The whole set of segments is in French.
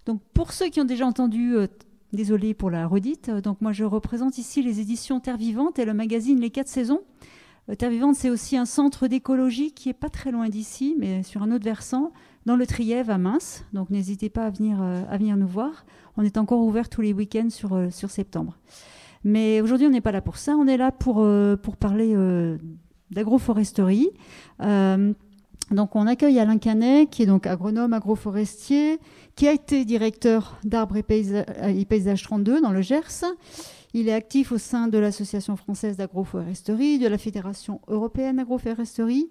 Donc pour ceux qui ont déjà entendu, désolé pour la redite, donc moi je représente ici les éditions Terre Vivante et le magazine Les 4 Saisons. Terre Vivante, c'est aussi un centre d'écologie qui est pas très loin d'ici, mais sur un autre versant, dans le Trièves à Mins. Donc n'hésitez pas à venir nous voir. On est encore ouvert tous les week-ends sur septembre. Mais aujourd'hui, on n'est pas là pour ça. On est là pour parler d'agroforesterie. Donc on accueille Alain Canet, qui est donc agronome agroforestier, qui a été directeur d'Arbres et Paysages 32 dans le Gers. Il est actif au sein de l'Association française d'agroforesterie, de la Fédération européenne d'agroforesterie.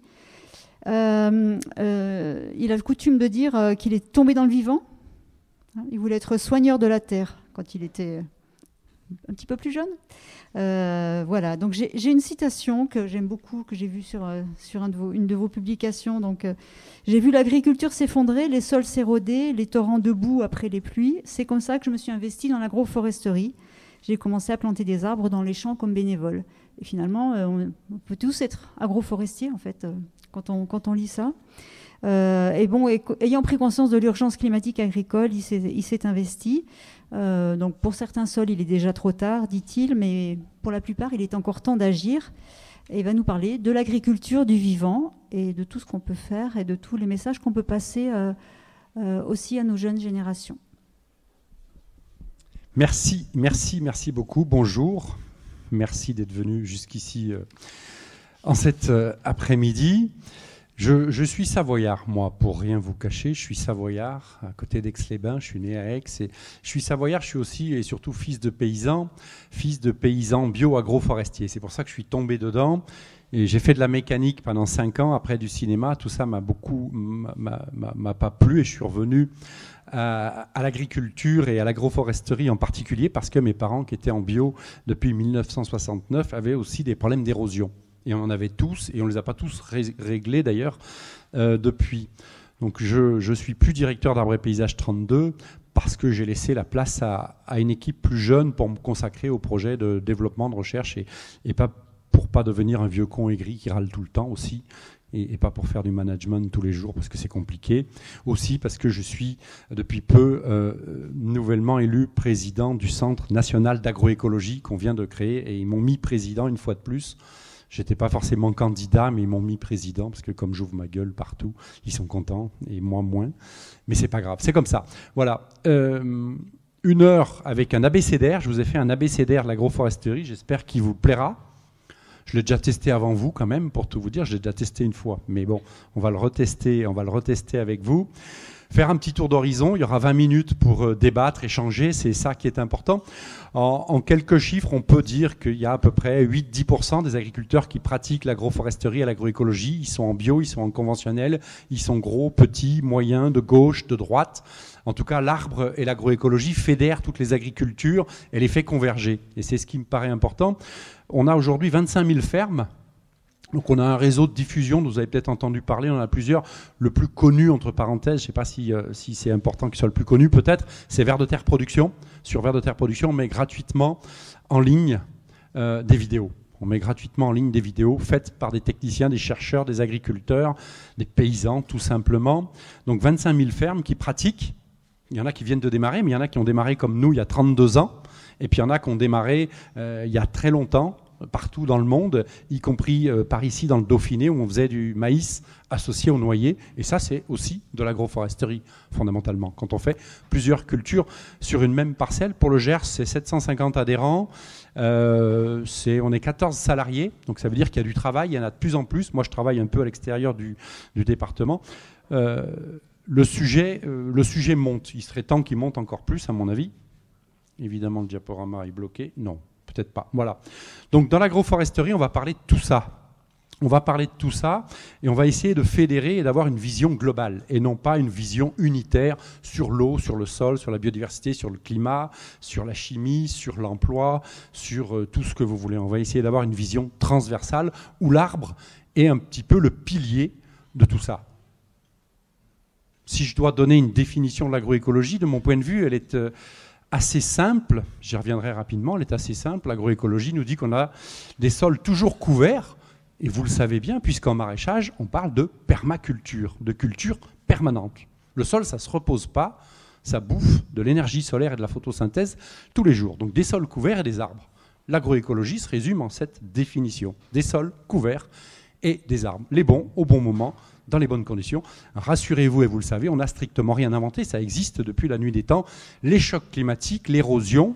Il a le coutume de dire qu'il est tombé dans le vivant. Il voulait être soigneur de la terre quand il était un petit peu plus jeune. Voilà, donc j'ai une citation que j'aime beaucoup, que j'ai vue sur une de vos publications. Donc, j'ai vu l'agriculture s'effondrer, les sols s'éroder, les torrents debout après les pluies. C'est comme ça que je me suis investie dans l'agroforesterie. J'ai commencé à planter des arbres dans les champs comme bénévole. Et finalement, on peut tous être agroforestiers, en fait, quand on lit ça. Ayant pris conscience de l'urgence climatique agricole, il s'est investi. Donc pour certains sols, il est déjà trop tard, dit-il, mais pour la plupart, il est encore temps d'agir. Et il va nous parler de l'agriculture du vivant et de tout ce qu'on peut faire et de tous les messages qu'on peut passer aussi à nos jeunes générations. Merci beaucoup. Bonjour. Merci d'être venu jusqu'ici en cet après-midi. Je suis savoyard, moi, pour rien vous cacher. Je suis savoyard, à côté d'Aix-les-Bains. Je suis né à Aix. Et je suis savoyard, je suis aussi et surtout fils de paysan bio-agroforestier. C'est pour ça que je suis tombé dedans. Et j'ai fait de la mécanique pendant 5 ans, après du cinéma. Tout ça m'a pas plu et je suis revenu à l'agriculture et à l'agroforesterie en particulier parce que mes parents, qui étaient en bio depuis 1969, avaient aussi des problèmes d'érosion. Et on en avait tous, et on ne les a pas tous réglés d'ailleurs depuis. Donc je suis plus directeur d'Arbres et Paysages 32 parce que j'ai laissé la place à une équipe plus jeune pour me consacrer au projet de développement, de recherche, et pas pour pas devenir un vieux con aigri qui râle tout le temps aussi, et pas pour faire du management tous les jours parce que c'est compliqué. Aussi parce que je suis depuis peu nouvellement élu président du Centre national d'agroécologie qu'on vient de créer, et ils m'ont mis président une fois de plus. J'étais pas forcément candidat, mais ils m'ont mis président, parce que comme j'ouvre ma gueule partout, ils sont contents, et moi moins. Mais c'est pas grave, c'est comme ça. Voilà. 1 heure avec un abécédaire. Je vous ai fait un abécédaire de l'agroforesterie, j'espère qu'il vous plaira. Je l'ai déjà testé avant vous quand même, pour tout vous dire. Je l'ai déjà testé une fois, mais bon, on va le retester avec vous. Faire un petit tour d'horizon, il y aura 20 minutes pour débattre, échanger, c'est ça qui est important. En quelques chiffres, on peut dire qu'il y a à peu près 8-10% des agriculteurs qui pratiquent l'agroforesterie et l'agroécologie. Ils sont en bio, ils sont en conventionnel, ils sont gros, petits, moyens, de gauche, de droite. En tout cas, l'arbre et l'agroécologie fédèrent toutes les agricultures et les fait converger. Et c'est ce qui me paraît important. On a aujourd'hui 25 000 fermes. Donc on a un réseau de diffusion, vous avez peut-être entendu parler, on en a plusieurs. Le plus connu, entre parenthèses, je ne sais pas si c'est important qu'il soit le plus connu, peut-être, c'est Vers de Terre Production. Sur Vers de Terre Production, on met gratuitement en ligne des vidéos. On met gratuitement en ligne des vidéos faites par des techniciens, des chercheurs, des agriculteurs, des paysans, tout simplement. Donc 25 000 fermes qui pratiquent. Il y en a qui viennent de démarrer, mais il y en a qui ont démarré comme nous il y a 32 ans. Et puis il y en a qui ont démarré il y a très longtemps, partout dans le monde, y compris par ici dans le Dauphiné, où on faisait du maïs associé au noyer. Et ça, c'est aussi de l'agroforesterie, fondamentalement. Quand on fait plusieurs cultures sur une même parcelle, pour le Gers, c'est 750 adhérents, on est 14 salariés, donc ça veut dire qu'il y a du travail, il y en a de plus en plus. Moi, je travaille un peu à l'extérieur du département. Le sujet monte. Il serait temps qu'il monte encore plus, à mon avis. Évidemment, le diaporama est bloqué. Non. Peut-être pas. Voilà. Donc, dans l'agroforesterie, on va parler de tout ça. On va parler de tout ça et on va essayer de fédérer et d'avoir une vision globale et non pas une vision unitaire sur l'eau, sur le sol, sur la biodiversité, sur le climat, sur la chimie, sur l'emploi, sur tout ce que vous voulez. On va essayer d'avoir une vision transversale où l'arbre est un petit peu le pilier de tout ça. Si je dois donner une définition de l'agroécologie, de mon point de vue, elle est assez simple, j'y reviendrai rapidement, elle est assez simple. L'agroécologie nous dit qu'on a des sols toujours couverts, et vous le savez bien, puisqu'en maraîchage, on parle de permaculture, de culture permanente. Le sol, ça ne se repose pas, ça bouffe de l'énergie solaire et de la photosynthèse tous les jours. Donc des sols couverts et des arbres. L'agroécologie se résume en cette définition. Des sols couverts et des arbres. Les bons, au bon moment, dans les bonnes conditions. Rassurez-vous, et vous le savez, on n'a strictement rien inventé, ça existe depuis la nuit des temps. Les chocs climatiques, l'érosion,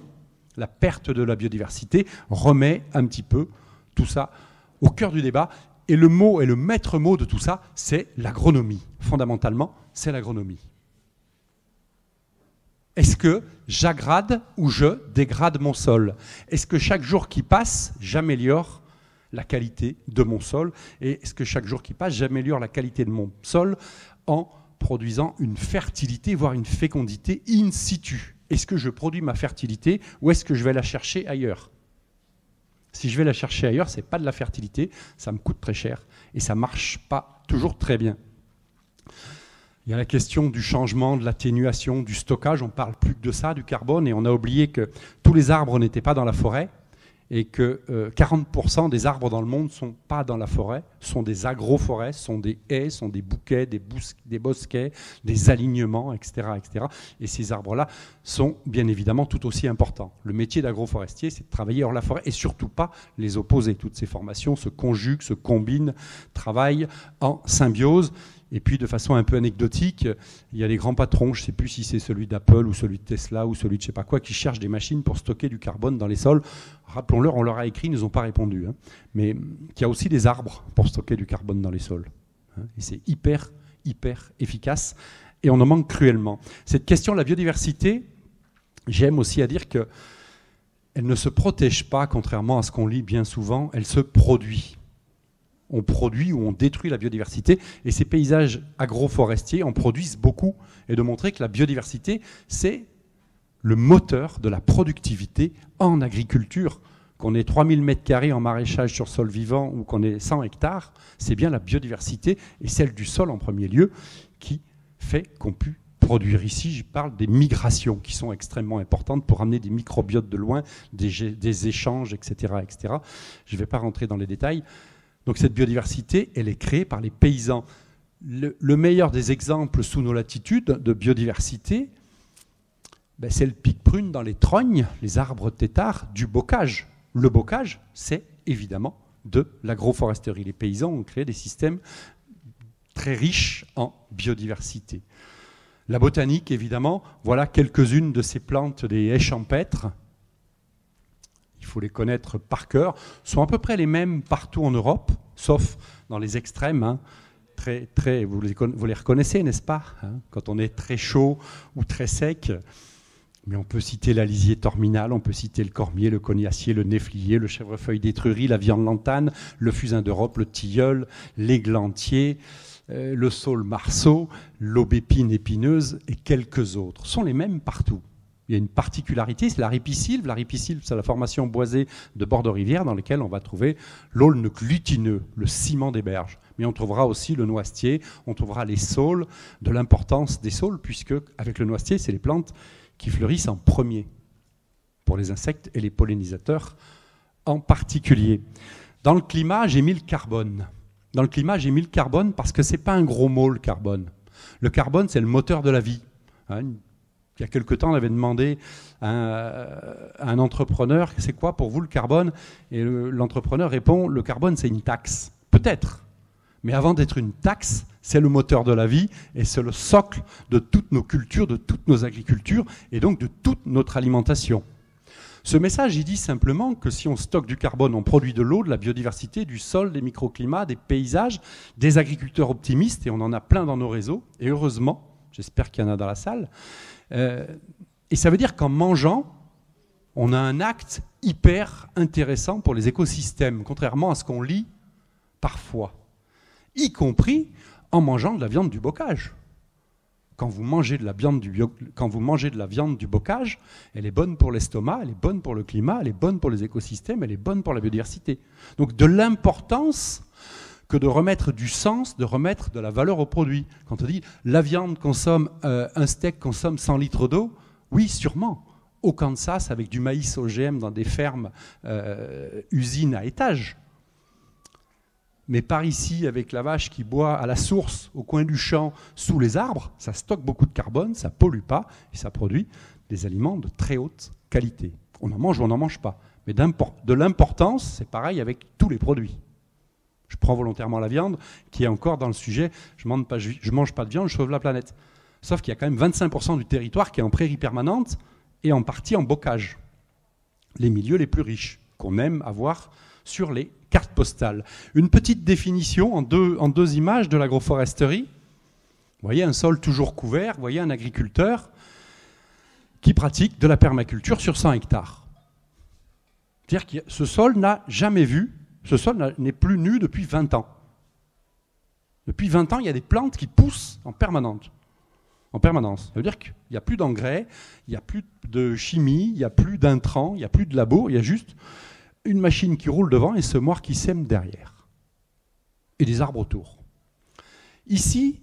la perte de la biodiversité remet un petit peu tout ça au cœur du débat. Et le mot et le maître mot de tout ça, c'est l'agronomie. Fondamentalement, c'est l'agronomie. Est-ce que j'aggrade ou je dégrade mon sol? Est-ce que chaque jour qui passe, j'améliore la qualité de mon sol? Et est-ce que chaque jour qui passe, j'améliore la qualité de mon sol en produisant une fertilité, voire une fécondité in situ? Est-ce que je produis ma fertilité ou est-ce que je vais la chercher ailleurs? Si je vais la chercher ailleurs, ce n'est pas de la fertilité, ça me coûte très cher et ça ne marche pas toujours très bien. Il y a la question du changement, de l'atténuation, du stockage. On ne parle plus que de ça, du carbone, et on a oublié que tous les arbres n'étaient pas dans la forêt et que 40% des arbres dans le monde ne sont pas dans la forêt, sont des agroforêts, sont des haies, sont des bouquets, des bosquets, des alignements, etc., etc. Et ces arbres-là sont bien évidemment tout aussi importants. Le métier d'agroforestier, c'est de travailler hors la forêt et surtout pas les opposer. Toutes ces formations se conjuguent, se combinent, travaillent en symbiose. Et puis, de façon un peu anecdotique, il y a les grands patrons, je ne sais plus si c'est celui d'Apple ou celui de Tesla ou celui de je ne sais pas quoi, qui cherchent des machines pour stocker du carbone dans les sols. Rappelons-leur, on leur a écrit, ils ne nous ont pas répondu. Mais qu'il y a aussi des arbres pour stocker du carbone dans les sols. Et c'est hyper, hyper efficace. Et on en manque cruellement. Cette question de la biodiversité, j'aime aussi à dire qu'elle ne se protège pas, contrairement à ce qu'on lit bien souvent, elle se produit. On produit ou on détruit la biodiversité, et ces paysages agroforestiers en produisent beaucoup, et de montrer que la biodiversité, c'est le moteur de la productivité en agriculture. Qu'on ait 3000 m² en maraîchage sur sol vivant ou qu'on ait 100 hectares, c'est bien la biodiversité, et celle du sol en premier lieu, qui fait qu'on peut produire. Ici, je parle des migrations qui sont extrêmement importantes pour amener des microbiotes de loin, des échanges, etc., etc. Je ne vais pas rentrer dans les détails. Donc cette biodiversité, elle est créée par les paysans. Le meilleur des exemples sous nos latitudes de biodiversité, c'est le pic-prune dans les trognes, les arbres têtards, du bocage. Le bocage, c'est évidemment de l'agroforesterie. Les paysans ont créé des systèmes très riches en biodiversité. La botanique, évidemment, voilà quelques-unes de ces plantes des haies champêtres. Il faut les connaître par cœur, sont à peu près les mêmes partout en Europe, sauf dans les extrêmes. Vous les reconnaissez, n'est-ce pas, quand on est très chaud ou très sec. Mais on peut citer l'alisier torminal, on peut citer le cormier, le cognacier, le néflier, le chèvrefeuille d'étrurie, la viande lantane, le fusain d'Europe, le tilleul, l'églantier, le saule marceau, l'aubépine épineuse et quelques autres. Sont les mêmes partout. Il y a une particularité, c'est la ripisylve. La ripisylve, c'est la formation boisée de bords de rivière dans lesquels on va trouver l'aulne glutineux, le ciment des berges. Mais on trouvera aussi le noisetier, on trouvera les saules, de l'importance des saules, puisque avec le noisetier, c'est les plantes qui fleurissent en premier, pour les insectes et les pollinisateurs en particulier. Dans le climat, j'ai mis le carbone. Dans le climat, j'ai mis le carbone parce que ce n'est pas un gros mot, le carbone. Le carbone, c'est le moteur de la vie. Il y a quelque temps, on avait demandé à un entrepreneur, c'est quoi pour vous le carbone? Et l'entrepreneur répond, le carbone c'est une taxe. Peut-être, mais avant d'être une taxe, c'est le moteur de la vie et c'est le socle de toutes nos cultures, de toutes nos agricultures et donc de toute notre alimentation. Ce message, il dit simplement que si on stocke du carbone, on produit de l'eau, de la biodiversité, du sol, des microclimats, des paysages, des agriculteurs optimistes, et on en a plein dans nos réseaux, et heureusement, j'espère qu'il y en a dans la salle. Et ça veut dire qu'en mangeant, on a un acte hyper intéressant pour les écosystèmes, contrairement à ce qu'on lit parfois, y compris en mangeant de la viande du bocage. Quand vous mangez de la viande du bocage, elle est bonne pour l'estomac, elle est bonne pour le climat, elle est bonne pour les écosystèmes, elle est bonne pour la biodiversité. Donc de l'importance que de remettre du sens, de remettre de la valeur au produit. Quand on dit la viande consomme, un steak consomme 100 litres d'eau, oui, sûrement. Au Kansas, avec du maïs OGM dans des fermes, usines à étages. mais par ici, avec la vache qui boit à la source, au coin du champ, sous les arbres, ça stocke beaucoup de carbone, ça ne pollue pas, et ça produit des aliments de très haute qualité. On en mange ou on n'en mange pas. Mais de l'importance, c'est pareil avec tous les produits. Je prends volontairement la viande, qui est encore dans le sujet, je ne mange pas de viande, je sauve la planète. Sauf qu'il y a quand même 25% du territoire qui est en prairie permanente et en partie en bocage. Les milieux les plus riches, qu'on aime avoir sur les cartes postales. Une petite définition en deux images de l'agroforesterie. Vous voyez un sol toujours couvert, vous voyez un agriculteur qui pratique de la permaculture sur 100 hectares. C'est-à-dire que ce sol n'a jamais vu, ce sol n'est plus nu depuis 20 ans. Depuis 20 ans, il y a des plantes qui poussent en permanence. Ça veut dire qu'il n'y a plus d'engrais, il n'y a plus de chimie, il n'y a plus d'intrants, il n'y a plus de labo, il y a juste une machine qui roule devant et ce moire qui sème derrière. Et des arbres autour. Ici,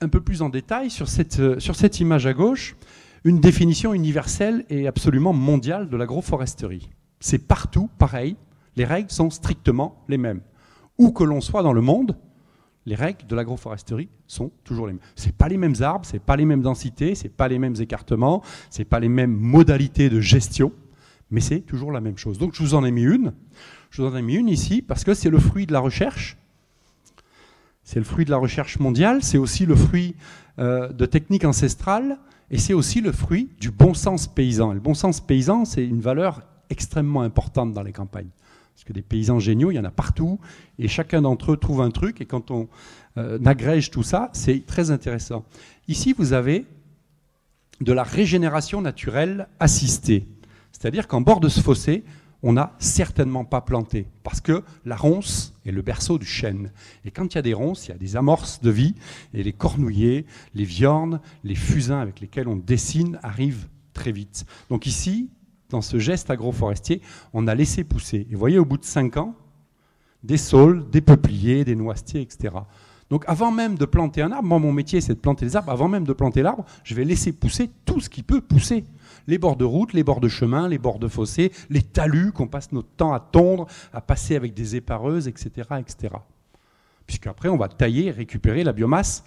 un peu plus en détail, sur cette image à gauche, une définition universelle et absolument mondiale de l'agroforesterie. C'est partout pareil, les règles sont strictement les mêmes. Où que l'on soit dans le monde, les règles de l'agroforesterie sont toujours les mêmes. Ce n'est pas les mêmes arbres, ce n'est pas les mêmes densités, ce n'est pas les mêmes écartements, ce n'est pas les mêmes modalités de gestion, mais c'est toujours la même chose. Donc je vous en ai mis une. Je vous en ai mis une ici parce que c'est le fruit de la recherche. C'est le fruit de la recherche mondiale, c'est aussi le fruit de techniques ancestrales et c'est aussi le fruit du bon sens paysan. Et le bon sens paysan, c'est une valeur extrêmement importante dans les campagnes. Parce que des paysans géniaux, il y en a partout, et chacun d'entre eux trouve un truc, et quand on agrège tout ça, c'est très intéressant. Ici, vous avez de la régénération naturelle assistée. C'est-à-dire qu'en bord de ce fossé, on n'a certainement pas planté, parce que la ronce est le berceau du chêne. Et quand il y a des ronces, il y a des amorces de vie, et les cornouillers, les viornes, les fusains avec lesquels on dessine arrivent très vite. Donc ici, dans ce geste agroforestier, on a laissé pousser. Et vous voyez, au bout de 5 ans, des saules, des peupliers, des noisetiers, etc. Donc avant même de planter un arbre, moi mon métier c'est de planter des arbres, avant même de planter l'arbre, je vais laisser pousser tout ce qui peut pousser. Les bords de route, les bords de chemin, les bords de fossés, les talus qu'on passe notre temps à tondre, à passer avec des épareuses, etc. etc. Puisqu'après on va tailler et récupérer la biomasse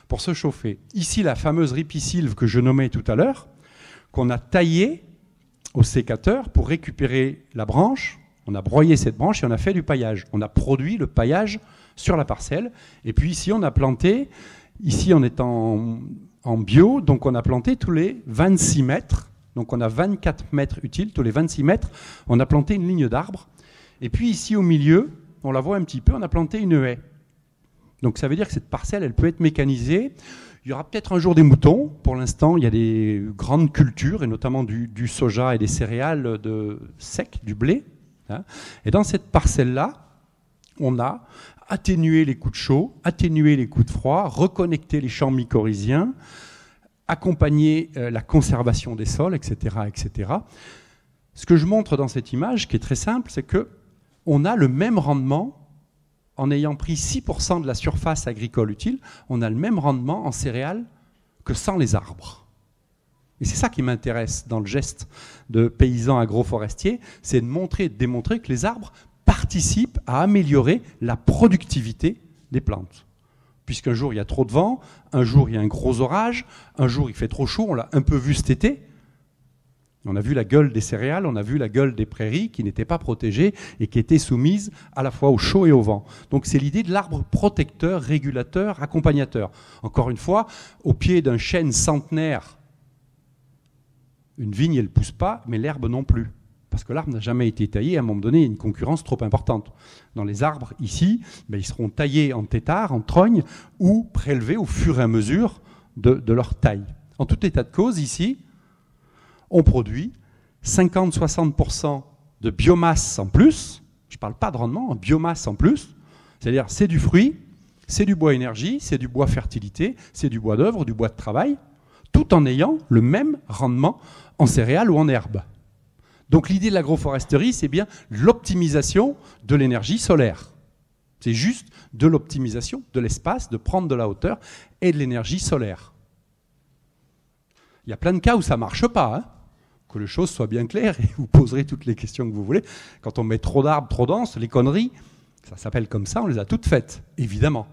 pour se chauffer. Ici la fameuse ripisylve que je nommais tout à l'heure, qu'on a taillée au sécateur pour récupérer la branche. On a broyé cette branche et on a fait du paillage. On a produit le paillage sur la parcelle. Et puis ici, on a planté, ici on est en bio, donc on a planté tous les 26 mètres. Donc on a 24 mètres utiles, tous les 26 mètres, on a planté une ligne d'arbres. Et puis ici au milieu, on la voit un petit peu, on a planté une haie. Donc ça veut dire que cette parcelle, elle peut être mécanisée. Il y aura peut-être un jour des moutons. Pour l'instant, il y a des grandes cultures, et notamment du soja et des céréales secs, du blé. Et dans cette parcelle-là, on a atténué les coups de chaud, atténué les coups de froid, reconnecté les champs mycorhiziens, accompagné la conservation des sols, etc., etc. Ce que je montre dans cette image, qui est très simple, c'est qu'on a le même rendement. En ayant pris 6% de la surface agricole utile, on a le même rendement en céréales que sans les arbres. Et c'est ça qui m'intéresse dans le geste de paysan agroforestier, c'est de démontrer que les arbres participent à améliorer la productivité des plantes. Puisqu'un jour il y a trop de vent, un jour il y a un gros orage, un jour il fait trop chaud, on l'a un peu vu cet été. On a vu la gueule des céréales, on a vu la gueule des prairies qui n'étaient pas protégées et qui étaient soumises à la fois au chaud et au vent. Donc c'est l'idée de l'arbre protecteur, régulateur, accompagnateur. Encore une fois, au pied d'un chêne centenaire, une vigne elle ne pousse pas, mais l'herbe non plus. Parce que l'arbre n'a jamais été taillé, à un moment donné, il y a une concurrence trop importante. Dans les arbres ici, ils seront taillés en tétard, en trogne, ou prélevés au fur et à mesure de leur taille. En tout état de cause, ici, on produit 50-60% de biomasse en plus. Je ne parle pas de rendement, en biomasse en plus. C'est-à-dire, c'est du fruit, c'est du bois énergie, c'est du bois fertilité, c'est du bois d'œuvre, du bois de travail, tout en ayant le même rendement en céréales ou en herbe. Donc l'idée de l'agroforesterie, c'est bien l'optimisation de l'énergie solaire. C'est juste de l'optimisation de l'espace, de prendre de la hauteur et de l'énergie solaire. Il y a plein de cas où ça ne marche pas, hein. Que les choses soient bien claires, et vous poserez toutes les questions que vous voulez. Quand on met trop d'arbres, trop denses, les conneries, Ça s'appelle comme ça, on les a toutes faites, évidemment.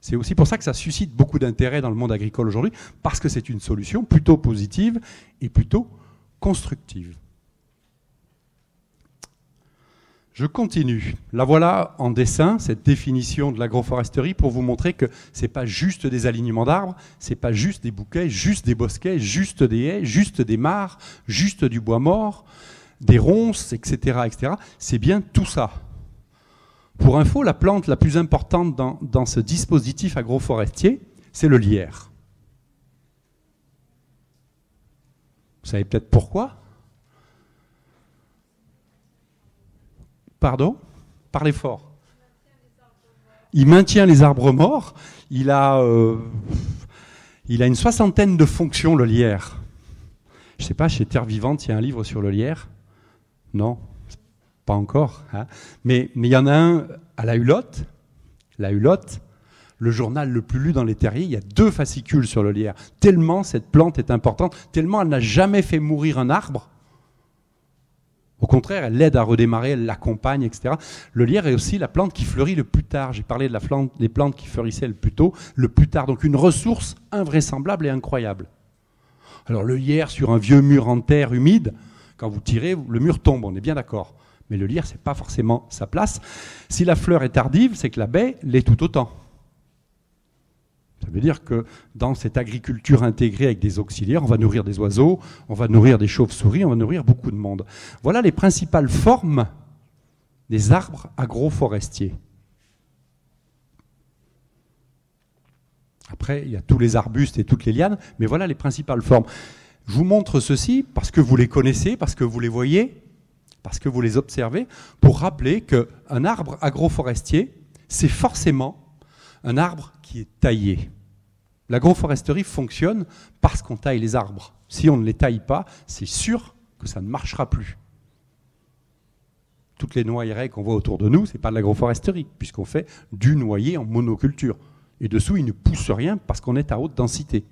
C'est aussi pour ça que ça suscite beaucoup d'intérêt dans le monde agricole aujourd'hui, parce que c'est une solution plutôt positive et plutôt constructive. Je continue. La voilà en dessin, cette définition de l'agroforesterie, pour vous montrer que ce n'est pas juste des alignements d'arbres, ce n'est pas juste des bouquets, juste des bosquets, juste des haies, juste des mares, juste du bois mort, des ronces, etc., etc. C'est bien tout ça. Pour info, la plante la plus importante dans ce dispositif agroforestier, c'est le lierre. Vous savez peut-être pourquoi ? Pardon ? Parlez fort. Il maintient les arbres morts. Il a une 60aine de fonctions, le lierre. Je ne sais pas, chez Terre Vivante, il y a un livre sur le lierre ? Non ? Pas encore. Hein. Mais il y en a un à La Hulotte. La Hulotte, le journal le plus lu dans les terriers, il y a 2 fascicules sur le lierre. Tellement cette plante est importante, tellement elle n'a jamais fait mourir un arbre. Au contraire, elle l'aide à redémarrer, elle l'accompagne, etc. Le lierre est aussi la plante qui fleurit le plus tard. J'ai parlé des plantes qui fleurissaient le plus tôt, le plus tard. Donc une ressource invraisemblable et incroyable. Alors le lierre sur un vieux mur en terre humide, quand vous tirez, le mur tombe, on est bien d'accord. Mais le lierre, ce n'est pas forcément sa place. Si la fleur est tardive, c'est que la baie l'est tout autant. Ça veut dire que dans cette agriculture intégrée avec des auxiliaires, on va nourrir des oiseaux, on va nourrir des chauves-souris, on va nourrir beaucoup de monde. Voilà les principales formes des arbres agroforestiers. Après, il y a tous les arbustes et toutes les lianes, mais voilà les principales formes. Je vous montre ceci parce que vous les connaissez, parce que vous les voyez, parce que vous les observez, pour rappeler qu'un arbre agroforestier, c'est forcément un arbre qui est taillé. L'agroforesterie fonctionne parce qu'on taille les arbres. Si on ne les taille pas, c'est sûr que ça ne marchera plus. Toutes les noyeraies qu'on voit autour de nous, ce n'est pas de l'agroforesterie, puisqu'on fait du noyer en monoculture. Et dessous, il ne pousse rien parce qu'on est à haute densité.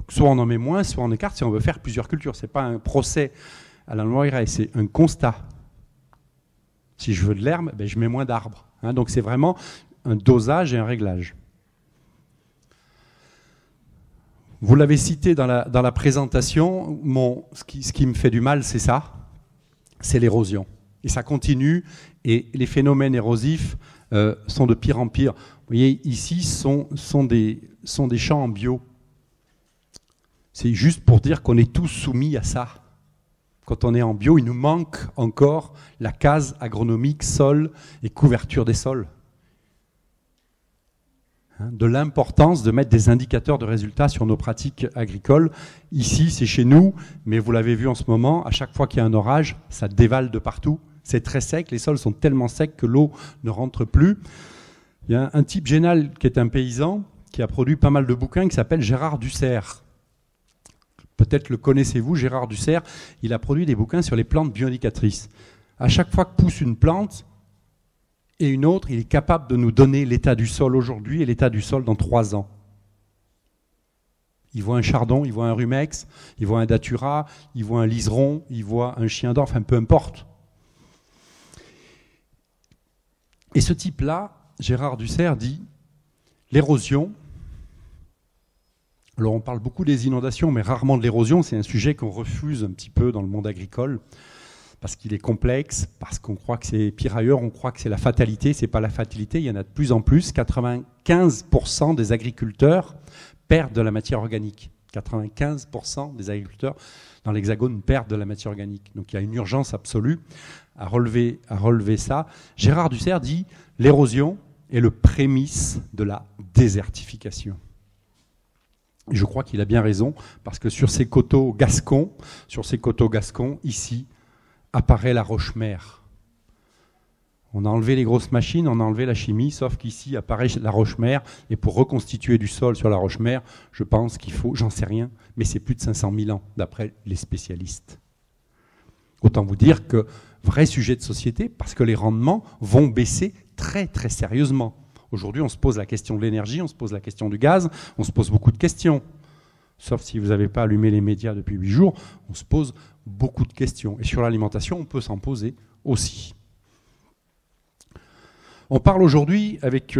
Soit on en met moins, soit on écarte si on veut faire plusieurs cultures. Ce n'est pas un procès à la noyeraie, c'est un constat. Si je veux de l'herbe, ben je mets moins d'arbres. Donc c'est vraiment un dosage et un réglage. Vous l'avez cité dans la présentation, ce qui me fait du mal, c'est ça, c'est l'érosion. Et ça continue, et les phénomènes érosifs sont de pire en pire. Vous voyez, ici, sont des champs en bio. C'est juste pour dire qu'on est tous soumis à ça. Quand on est en bio, il nous manque encore la case agronomique, sol et couverture des sols. De l'importance de mettre des indicateurs de résultats sur nos pratiques agricoles. Ici, c'est chez nous, mais vous l'avez vu en ce moment, à chaque fois qu'il y a un orage, ça dévale de partout. C'est très sec, les sols sont tellement secs que l'eau ne rentre plus. Il y a un type génial qui est un paysan, qui a produit pas mal de bouquins, qui s'appelle Gérard Dussert. Peut-être le connaissez-vous, Gérard Dussert. Il a produit des bouquins sur les plantes bioindicatrices. À chaque fois que pousse une plante et une autre, il est capable de nous donner l'état du sol aujourd'hui et l'état du sol dans 3 ans. Il voit un chardon, il voit un rumex, il voit un datura, il voit un liseron, il voit un chien d'or, enfin peu importe. Et ce type-là, Gérard Dussert, dit l'érosion. Alors on parle beaucoup des inondations, mais rarement de l'érosion. C'est un sujet qu'on refuse un petit peu dans le monde agricole, parce qu'il est complexe, parce qu'on croit que c'est pire ailleurs, on croit que c'est la fatalité. Ce n'est pas la fatalité, il y en a de plus en plus. 95% des agriculteurs perdent de la matière organique. 95% des agriculteurs dans l'Hexagone perdent de la matière organique. Donc il y a une urgence absolue à relever ça. Gérard Dussert dit « l'érosion est le prémisse de la désertification ». Et je crois qu'il a bien raison, parce que sur ces coteaux gascons, ici, apparaît la roche-mère. On a enlevé les grosses machines, on a enlevé la chimie, sauf qu'ici apparaît la roche-mère, et pour reconstituer du sol sur la roche-mère, je pense qu'il faut, j'en sais rien, mais c'est plus de 500 000 ans, d'après les spécialistes. Autant vous dire que, vrai sujet de société, parce que les rendements vont baisser très très sérieusement. Aujourd'hui, on se pose la question de l'énergie, on se pose la question du gaz, on se pose beaucoup de questions. Sauf si vous n'avez pas allumé les médias depuis 8 jours, on se pose beaucoup de questions. Et sur l'alimentation, on peut s'en poser aussi. On parle aujourd'hui avec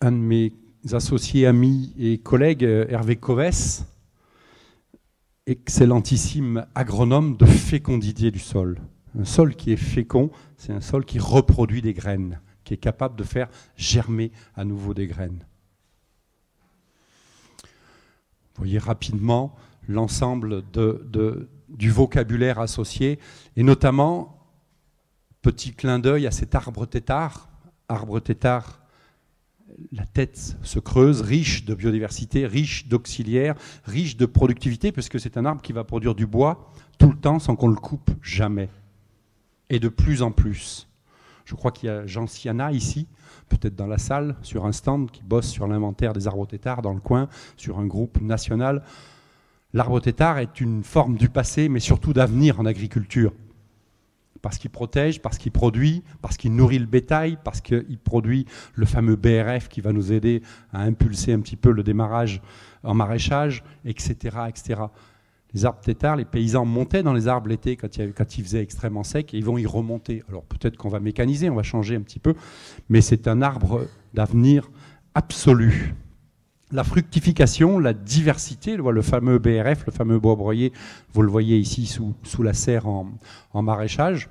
un de mes associés, amis et collègues, Hervé Covès, excellentissime agronome, de fécondité du sol. Un sol qui est fécond, c'est un sol qui reproduit des graines, qui est capable de faire germer à nouveau des graines. Vous voyez rapidement l'ensemble du vocabulaire associé, et notamment, petit clin d'œil à cet arbre tétard. Arbre tétard, la tête se creuse, riche de biodiversité, riche d'auxiliaires, riche de productivité, puisque c'est un arbre qui va produire du bois tout le temps sans qu'on le coupe jamais. Et de plus en plus. Je crois qu'il y a Jean Siana ici, peut-être dans la salle, sur un stand, qui bosse sur l'inventaire des arbres tétards dans le coin, sur un groupe national. L'arbre tétard est une forme du passé, mais surtout d'avenir en agriculture. Parce qu'il protège, parce qu'il produit, parce qu'il nourrit le bétail, parce qu'il produit le fameux BRF qui va nous aider à impulser un petit peu le démarrage en maraîchage, etc., etc. Les arbres tétards, les paysans montaient dans les arbres l'été quand il faisait extrêmement sec, et ils vont y remonter. Alors peut-être qu'on va mécaniser, on va changer un petit peu, mais c'est un arbre d'avenir absolu. La fructification, la diversité, le fameux BRF, le fameux bois broyé, vous le voyez ici sous la serre en maraîchage.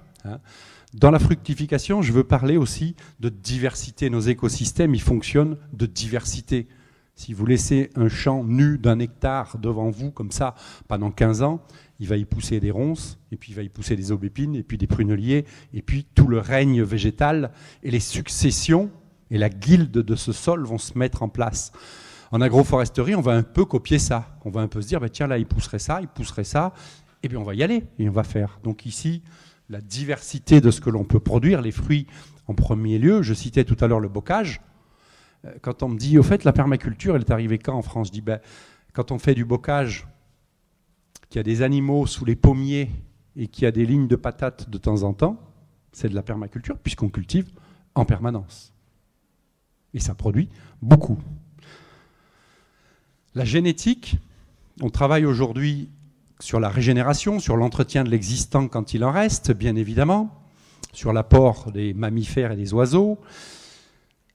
Dans la fructification, je veux parler aussi de diversité. Nos écosystèmes, ils fonctionnent de diversité. Si vous laissez un champ nu d'1 hectare devant vous, comme ça, pendant 15 ans, il va y pousser des ronces, et puis il va y pousser des aubépines, et puis des pruneliers, et puis tout le règne végétal, et les successions et la guilde de ce sol vont se mettre en place. En agroforesterie, on va un peu copier ça. On va un peu se dire, bah, tiens, là, il pousserait ça, et puis on va y aller, et on va faire. Donc ici, la diversité de ce que l'on peut produire, les fruits en premier lieu. Je citais tout à l'heure le bocage. Quand on me dit, au fait, la permaculture, elle est arrivée quand en France? Je dis, ben, quand on fait du bocage, qu'il y a des animaux sous les pommiers et qu'il y a des lignes de patates de temps en temps, c'est de la permaculture, puisqu'on cultive en permanence. Et ça produit beaucoup. La génétique, on travaille aujourd'hui sur la régénération, sur l'entretien de l'existant quand il en reste, bien évidemment, sur l'apport des mammifères et des oiseaux,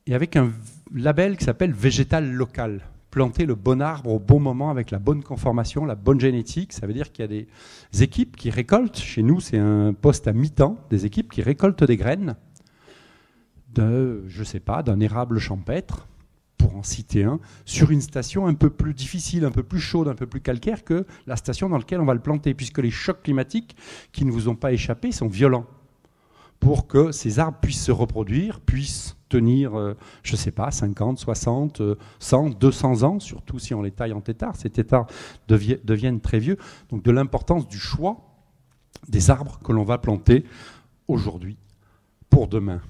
et avec un label qui s'appelle végétal local. Planter le bon arbre au bon moment avec la bonne conformation, la bonne génétique. Ça veut dire qu'il y a des équipes qui récoltent, chez nous c'est un poste à mi-temps, des équipes qui récoltent des graines d'un érable champêtre, pour en citer un, sur une station un peu plus difficile, un peu plus chaude, un peu plus calcaire que la station dans laquelle on va le planter, puisque les chocs climatiques qui ne vous ont pas échappé sont violents, pour que ces arbres puissent se reproduire, puissent tenir, 50, 60, 100, 200 ans, surtout si on les taille en tétards. Ces tétards deviennent très vieux. Donc de l'importance du choix des arbres que l'on va planter aujourd'hui pour demain.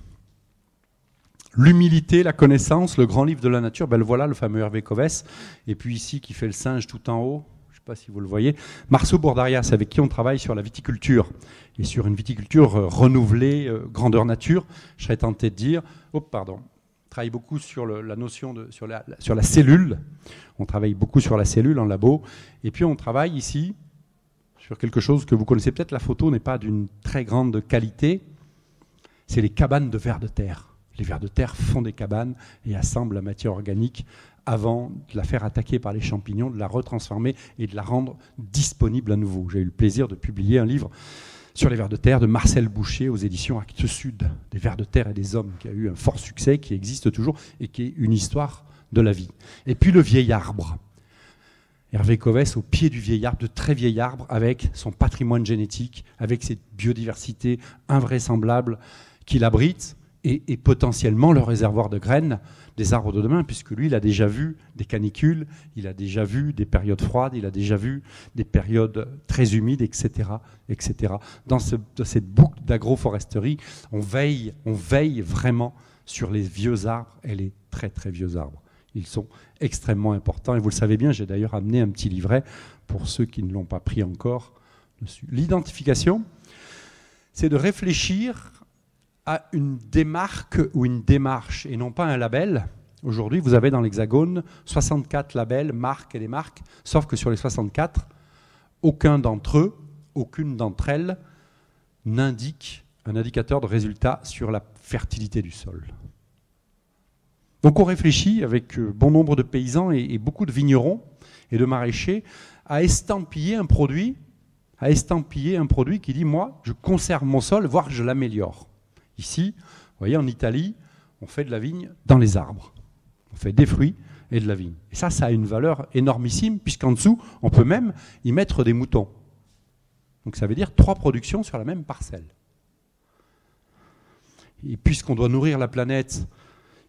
L'humilité, la connaissance, le grand livre de la nature, ben le voilà, le fameux Hervé Covès. Et puis ici, qui fait le singe tout en haut, je ne sais pas si vous le voyez, Marceau Bordarias, avec qui on travaille sur la viticulture. Et sur une viticulture renouvelée, grandeur nature, je serais tenté de dire, on travaille beaucoup sur la notion sur la cellule. On travaille beaucoup sur la cellule en labo. Et puis on travaille ici sur quelque chose que vous connaissez peut-être. La photo n'est pas d'une très grande qualité. C'est les cabanes de vers de terre. Les vers de terre font des cabanes et assemblent la matière organique avant de la faire attaquer par les champignons, de la retransformer et de la rendre disponible à nouveau. J'ai eu le plaisir de publier un livre sur les vers de terre de Marcel Boucher aux éditions Actes Sud, des vers de terre et des hommes, qui a eu un fort succès, qui existe toujours et qui est une histoire de la vie. Et puis le vieil arbre. Hervé Covès au pied du vieil arbre, de très vieil arbre, avec son patrimoine génétique, avec cette biodiversité invraisemblable qu'il abrite, et potentiellement le réservoir de graines des arbres de demain, puisque lui, il a déjà vu des canicules, il a déjà vu des périodes froides, il a déjà vu des périodes très humides, etc. etc. Dans cette boucle d'agroforesterie, on veille vraiment sur les vieux arbres et les très très vieux arbres. Ils sont extrêmement importants, et vous le savez bien, j'ai d'ailleurs amené un petit livret pour ceux qui ne l'ont pas pris encore dessus. L'identification, c'est de réfléchir à une démarque ou une démarche et non pas un label. Aujourd'hui, vous avez dans l'Hexagone 64 labels, marques et des marques, sauf que sur les 64, aucune d'entre elles n'indique un indicateur de résultat sur la fertilité du sol. Donc on réfléchit avec bon nombre de paysans et beaucoup de vignerons et de maraîchers à estampiller un produit qui dit « moi, je conserve mon sol, voire je l'améliore ». Ici, vous voyez, en Italie, on fait de la vigne dans les arbres. On fait des fruits et de la vigne. Et ça a une valeur énormissime, puisqu'en dessous, on peut même y mettre des moutons. Donc ça veut dire 3 productions sur la même parcelle. Et puisqu'on doit nourrir la planète,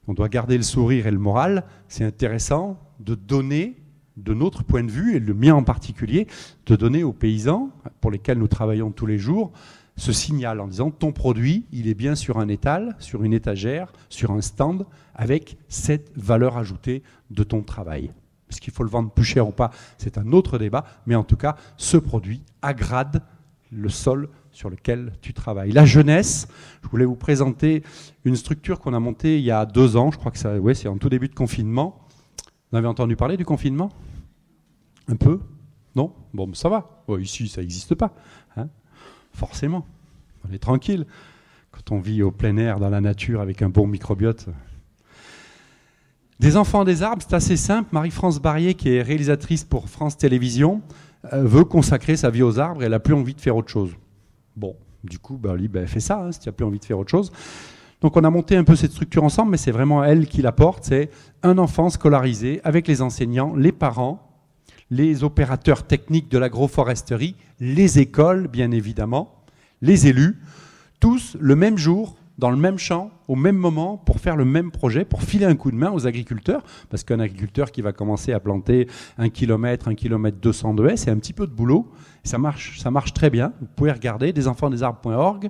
on doit garder le sourire et le moral, c'est intéressant de donner, de notre point de vue, et le mien en particulier, de donner aux paysans, pour lesquels nous travaillons tous les jours, ce signal en disant ton produit, il est bien sur un étal, sur une étagère, sur un stand, avec cette valeur ajoutée de ton travail. Est-ce qu'il faut le vendre plus cher ou pas? C'est un autre débat, mais en tout cas, ce produit agrade le sol sur lequel tu travailles. La jeunesse, je voulais vous présenter une structure qu'on a montée il y a 2 ans, je crois que c'est en tout début de confinement. Vous avez entendu parler du confinement? Un peu? Non? Bon, ça va. Bon, ici, ça n'existe pas. Hein, forcément. On est tranquille. Quand on vit au plein air, dans la nature, avec un bon microbiote. Des enfants des arbres, c'est assez simple. Marie-France Barrier, qui est réalisatrice pour France Télévisions, veut consacrer sa vie aux arbres et elle n'a plus envie de faire autre chose. Bon, du coup, elle fait ça, si tu n'as plus envie de faire autre chose. Donc on a monté un peu cette structure ensemble, mais c'est vraiment elle qui la porte. C'est un enfant scolarisé avec les enseignants, les parents, les opérateurs techniques de l'agroforesterie, les écoles, bien évidemment, les élus, tous le même jour, dans le même champ, au même moment, pour faire le même projet, pour filer un coup de main aux agriculteurs, parce qu'un agriculteur qui va commencer à planter 1 km, 1 km 200 de haies, c'est un petit peu de boulot, ça marche très bien, vous pouvez regarder, desenfantsdesarbres.org,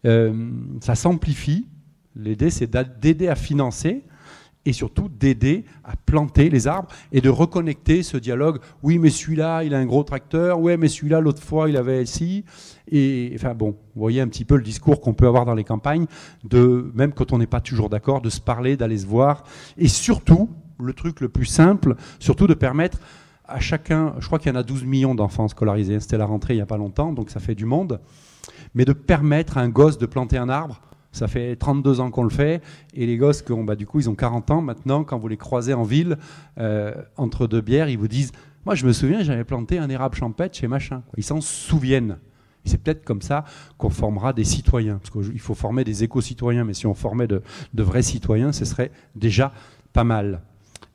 ça s'amplifie, l'idée c'est d'aider à financer, et surtout d'aider à planter les arbres et de reconnecter ce dialogue. Oui, mais celui-là, il a un gros tracteur. Oui, mais celui-là, l'autre fois, il avait ci. Et enfin bon, vous voyez un petit peu le discours qu'on peut avoir dans les campagnes, même quand on n'est pas toujours d'accord, de se parler, d'aller se voir. Et surtout, le truc le plus simple, surtout de permettre à chacun, je crois qu'il y en a 12 millions d'enfants scolarisés, c'était la rentrée il n'y a pas longtemps, donc ça fait du monde, mais de permettre à un gosse de planter un arbre. Ça fait 32 ans qu'on le fait, et les gosses, du coup, ils ont 40 ans maintenant. Quand vous les croisez en ville, entre 2 bières, ils vous disent « Moi, je me souviens, j'avais planté un érable champêtre chez machin. » Ils s'en souviennent. Et c'est peut-être comme ça qu'on formera des citoyens. Parce qu'il faut former des éco-citoyens, mais si on formait de vrais citoyens, ce serait déjà pas mal.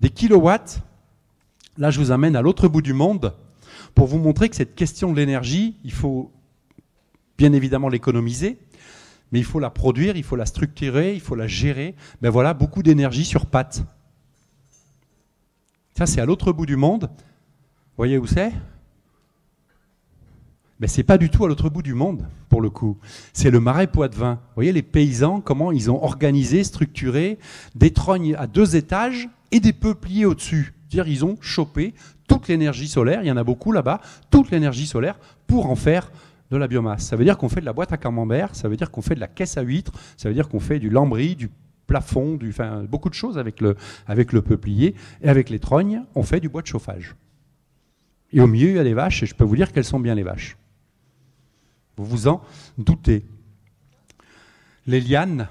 Des kilowatts, là, je vous amène à l'autre bout du monde pour vous montrer que cette question de l'énergie, il faut bien évidemment l'économiser, mais il faut la produire, il faut la structurer, il faut la gérer. Ben voilà, beaucoup d'énergie sur pattes. Ça, c'est à l'autre bout du monde. Vous voyez où c'est? Ben, c'est pas du tout à l'autre bout du monde, pour le coup. C'est le Marais Poitevin. Vous voyez les paysans, comment ils ont organisé, structuré des trognes à 2 étages et des peupliers au-dessus. C'est-à-dire ils ont chopé toute l'énergie solaire, il y en a beaucoup là-bas, toute l'énergie solaire pour en faire de la biomasse. Ça veut dire qu'on fait de la boîte à camembert, ça veut dire qu'on fait de la caisse à huîtres, ça veut dire qu'on fait du lambris, du plafond, beaucoup de choses avec le peuplier. Et avec les trognes, on fait du bois de chauffage. Et au milieu, il y a des vaches, et je peux vous dire quelles sont bien les vaches. Vous vous en doutez. Les lianes,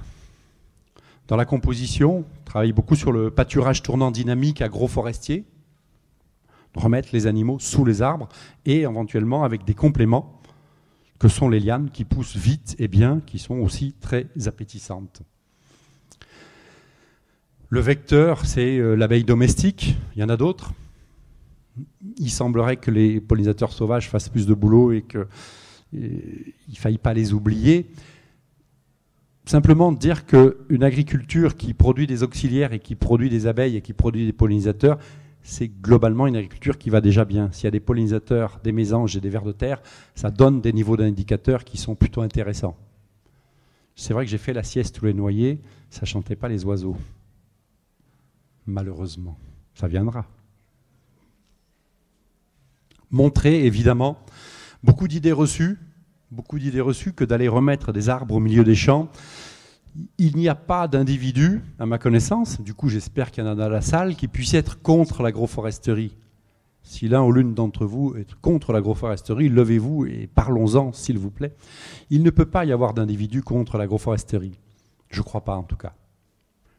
dans la composition, on travaille beaucoup sur le pâturage tournant dynamique agroforestier, remettre les animaux sous les arbres, et éventuellement avec des compléments, que sont les lianes qui poussent vite et bien, qui sont aussi très appétissantes. Le vecteur, c'est l'abeille domestique, il y en a d'autres. Il semblerait que les pollinisateurs sauvages fassent plus de boulot et qu'il ne faille pas les oublier. Simplement dire qu'une agriculture qui produit des auxiliaires et qui produit des abeilles et qui produit des pollinisateurs, c'est globalement une agriculture qui va déjà bien. S'il y a des pollinisateurs, des mésanges et des vers de terre, ça donne des niveaux d'indicateurs qui sont plutôt intéressants. C'est vrai que j'ai fait la sieste sous les noyers, ça ne chantait pas les oiseaux. Malheureusement, ça viendra. Montrer, évidemment, beaucoup d'idées reçues que d'aller remettre des arbres au milieu des champs. Il n'y a pas d'individu, à ma connaissance, du coup j'espère qu'il y en a dans la salle, qui puisse être contre l'agroforesterie. Si l'un ou l'une d'entre vous est contre l'agroforesterie, levez-vous et parlons-en, s'il vous plaît. Il ne peut pas y avoir d'individus contre l'agroforesterie. Je ne crois pas, en tout cas.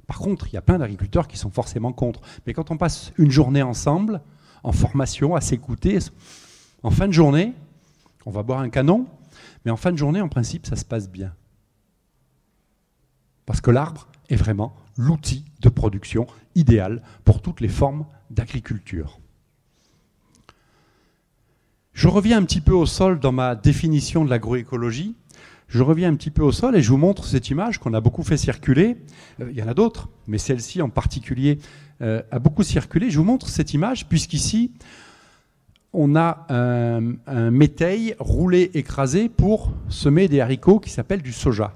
Par contre, il y a plein d'agriculteurs qui sont forcément contre. Mais quand on passe une journée ensemble, en formation, à s'écouter, en fin de journée, on va boire un canon, mais en fin de journée, en principe, ça se passe bien. Parce que l'arbre est vraiment l'outil de production idéal pour toutes les formes d'agriculture. Je reviens un petit peu au sol dans ma définition de l'agroécologie. Je reviens un petit peu au sol et je vous montre cette image qu'on a beaucoup fait circuler. Il y en a d'autres, mais celle-ci en particulier a beaucoup circulé. Je vous montre cette image puisqu'ici, on a un métail roulé, écrasé pour semer des haricots qui s'appellent du soja.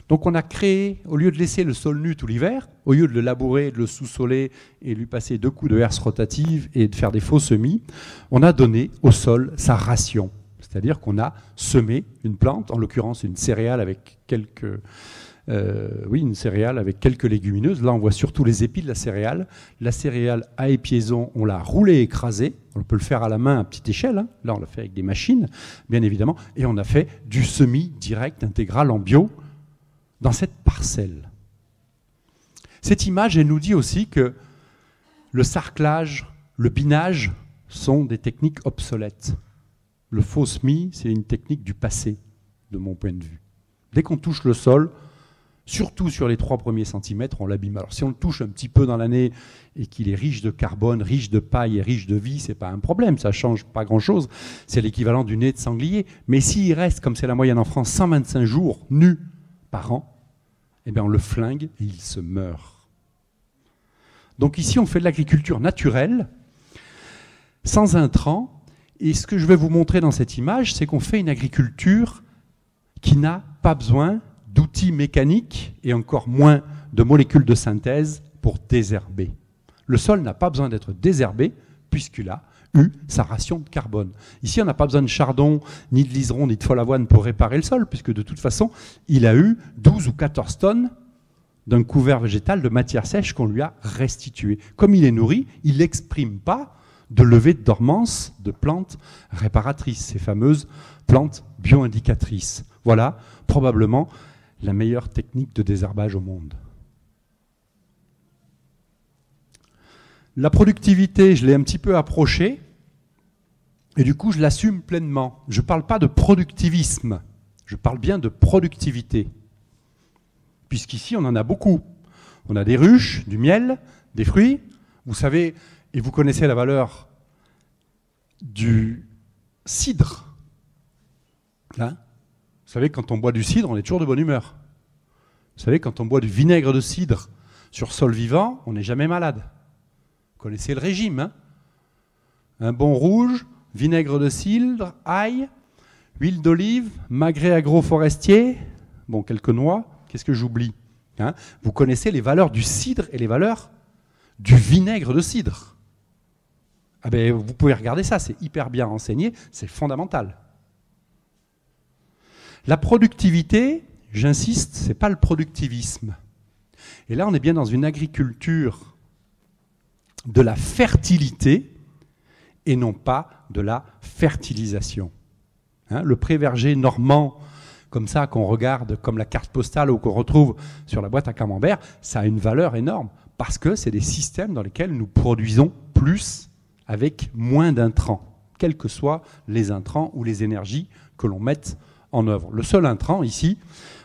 Donc on a créé, au lieu de laisser le sol nu tout l'hiver, au lieu de le labourer, de le sous-soler et lui passer 2 coups de herse rotative et de faire des faux semis, on a donné au sol sa ration. C'est-à-dire qu'on a semé une plante, en l'occurrence une céréale avec quelques légumineuses. Là, on voit surtout les épis de la céréale. La céréale à épiaison, on l'a roulée, écrasée. On peut le faire à la main à petite échelle. Hein. Là, on l'a fait avec des machines, bien évidemment. Et on a fait du semis direct, intégral, en bio, dans cette parcelle. Cette image, elle nous dit aussi que le sarclage, le binage sont des techniques obsolètes. Le faux semis, c'est une technique du passé, de mon point de vue. Dès qu'on touche le sol, surtout sur les 3 premiers centimètres, on l'abîme. Alors si on le touche un petit peu dans l'année et qu'il est riche de carbone, riche de paille et riche de vie, c'est pas un problème, ça change pas grand-chose. C'est l'équivalent du nez de sanglier. Mais s'il reste, comme c'est la moyenne en France, 125 jours nus par an, eh bien on le flingue et il se meurt. Donc ici, on fait de l'agriculture naturelle, sans intrants. Et ce que je vais vous montrer dans cette image, c'est qu'on fait une agriculture qui n'a pas besoin d'outils mécaniques et encore moins de molécules de synthèse pour désherber. Le sol n'a pas besoin d'être désherbé puisqu'il a eu sa ration de carbone. Ici, on n'a pas besoin de chardon, ni de liseron, ni de folle avoine pour réparer le sol, puisque de toute façon, il a eu 12 ou 14 tonnes d'un couvert végétal de matière sèche qu'on lui a restitué. Comme il est nourri, il n'exprime pas de levée de dormance de plantes réparatrices, ces fameuses plantes bioindicatrices. Voilà probablement la meilleure technique de désherbage au monde. La productivité, je l'ai un petit peu approchée, et du coup je l'assume pleinement. Je ne parle pas de productivisme, je parle bien de productivité. Puisqu'ici on en a beaucoup. On a des ruches, du miel, des fruits. Vous savez, et vous connaissez la valeur du cidre. Hein ? Vous savez, quand on boit du cidre, on est toujours de bonne humeur. Vous savez, quand on boit du vinaigre de cidre sur sol vivant, on n'est jamais malade. Vous connaissez le régime, hein ? Un bon rouge, vinaigre de cidre, ail, huile d'olive, magret agroforestier, bon, quelques noix, qu'est-ce que j'oublie, hein ? Vous connaissez les valeurs du cidre et les valeurs du vinaigre de cidre. Ah ben, vous pouvez regarder ça, c'est hyper bien renseigné, c'est fondamental. La productivité, j'insiste, ce n'est pas le productivisme. Et là, on est bien dans une agriculture de la fertilité et non pas de la fertilisation. Hein, le pré-verger normand, comme ça, qu'on regarde comme la carte postale ou qu'on retrouve sur la boîte à camembert, ça a une valeur énorme parce que c'est des systèmes dans lesquels nous produisons plus avec moins d'intrants, quels que soient les intrants ou les énergies que l'on mette en œuvre. Le seul intrant ici,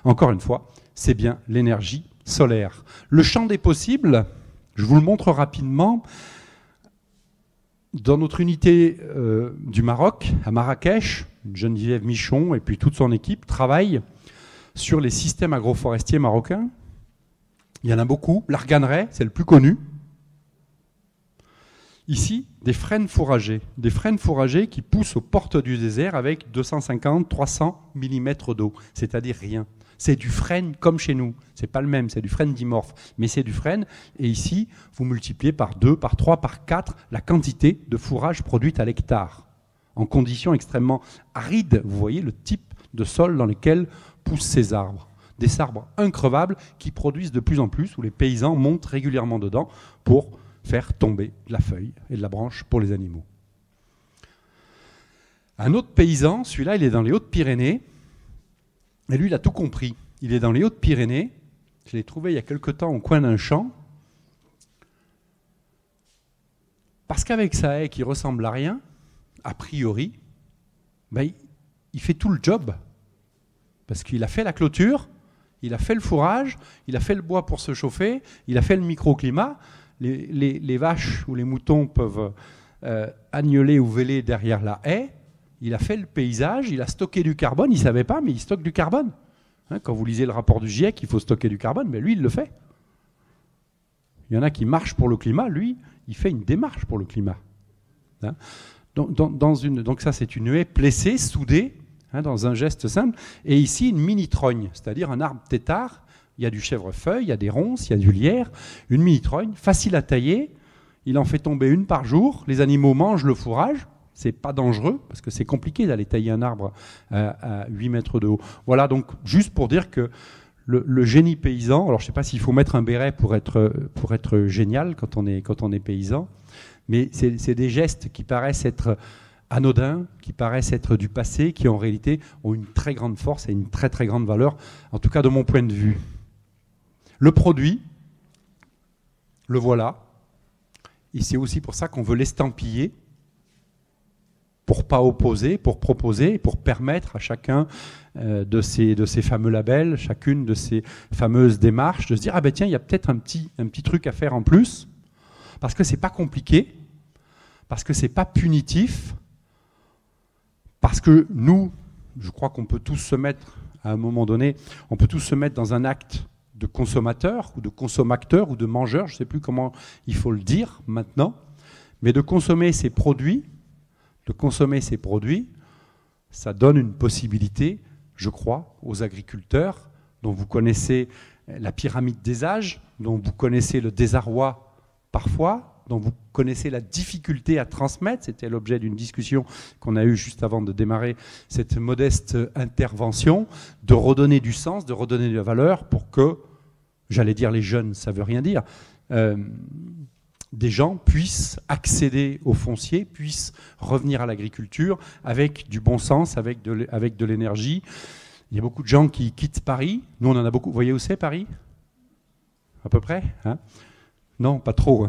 encore une fois, c'est bien l'énergie solaire. Le champ des possibles, je vous le montre rapidement. Dans notre unité du Maroc, à Marrakech, Geneviève Michon et puis toute son équipe travaillent sur les systèmes agroforestiers marocains. Il y en a beaucoup. L'arganeraie, c'est le plus connu. Ici, des frênes fourragers qui poussent aux portes du désert avec 250-300 mm d'eau, c'est-à-dire rien. C'est du frêne comme chez nous. C'est pas le même, c'est du frêne dimorphe, mais c'est du frêne. Et ici, vous multipliez par 2, par 3, par 4 la quantité de fourrage produite à l'hectare. En conditions extrêmement arides, vous voyez le type de sol dans lequel poussent ces arbres. Des arbres increvables qui produisent de plus en plus, où les paysans montent régulièrement dedans pour faire tomber de la feuille et de la branche pour les animaux. Un autre paysan, celui-là, il est dans les Hautes-Pyrénées, et lui, il a tout compris. Il est dans les Hautes-Pyrénées, je l'ai trouvé il y a quelque temps au coin d'un champ, parce qu'avec sa haie qui ressemble à rien, a priori, ben, il fait tout le job. Parce qu'il a fait la clôture, il a fait le fourrage, il a fait le bois pour se chauffer, il a fait le microclimat. Les vaches ou les moutons peuvent agneler ou véler derrière la haie. Il a fait le paysage, il a stocké du carbone. Il ne savait pas, mais il stocke du carbone. Hein, quand vous lisez le rapport du GIEC, il faut stocker du carbone, mais lui, il le fait. Il y en a qui marchent pour le climat, lui, il fait une démarche pour le climat. Hein, donc ça, c'est une haie plessée, soudée, hein, dans un geste simple. Et ici, une mini-trogne, c'est-à-dire un arbre tétard. Il y a du chèvrefeuille, il y a des ronces, il y a du lierre. Une mini-trogne, facile à tailler. Il en fait tomber une par jour. Les animaux mangent le fourrage. C'est pas dangereux, parce que c'est compliqué d'aller tailler un arbre à 8 mètres de haut. Voilà, donc juste pour dire que le génie paysan, alors je ne sais pas s'il faut mettre un béret pour être génial quand on est paysan, mais c'est des gestes qui paraissent être anodins, qui paraissent être du passé, qui en réalité ont une très grande force et une très très grande valeur, en tout cas de mon point de vue. Le produit, le voilà, et c'est aussi pour ça qu'on veut l'estampiller, pour pas opposer, pour proposer, pour permettre à chacun de ces fameux labels, chacune de ces fameuses démarches, de se dire, ah ben tiens, il y a peut-être un petit truc à faire en plus, parce que c'est pas compliqué, parce que c'est pas punitif, parce que nous, je crois qu'on peut tous se mettre, à un moment donné, on peut tous se mettre dans un acte de consommateur, ou de consommateur, ou de mangeur, je ne sais plus comment il faut le dire maintenant, mais de consommer ces produits, ça donne une possibilité, je crois, aux agriculteurs, dont vous connaissez la pyramide des âges, dont vous connaissez le désarroi parfois, dont vous connaissez la difficulté à transmettre. C'était l'objet d'une discussion qu'on a eue juste avant de démarrer cette modeste intervention, de redonner du sens, de redonner de la valeur pour que, j'allais dire les jeunes, ça ne veut rien dire, des gens puissent accéder au foncier, puissent revenir à l'agriculture avec du bon sens, avec de l'énergie. Il y a beaucoup de gens qui quittent Paris. Nous, on en a beaucoup. Vous voyez où c'est, Paris ? À peu près, hein ? Non, pas trop.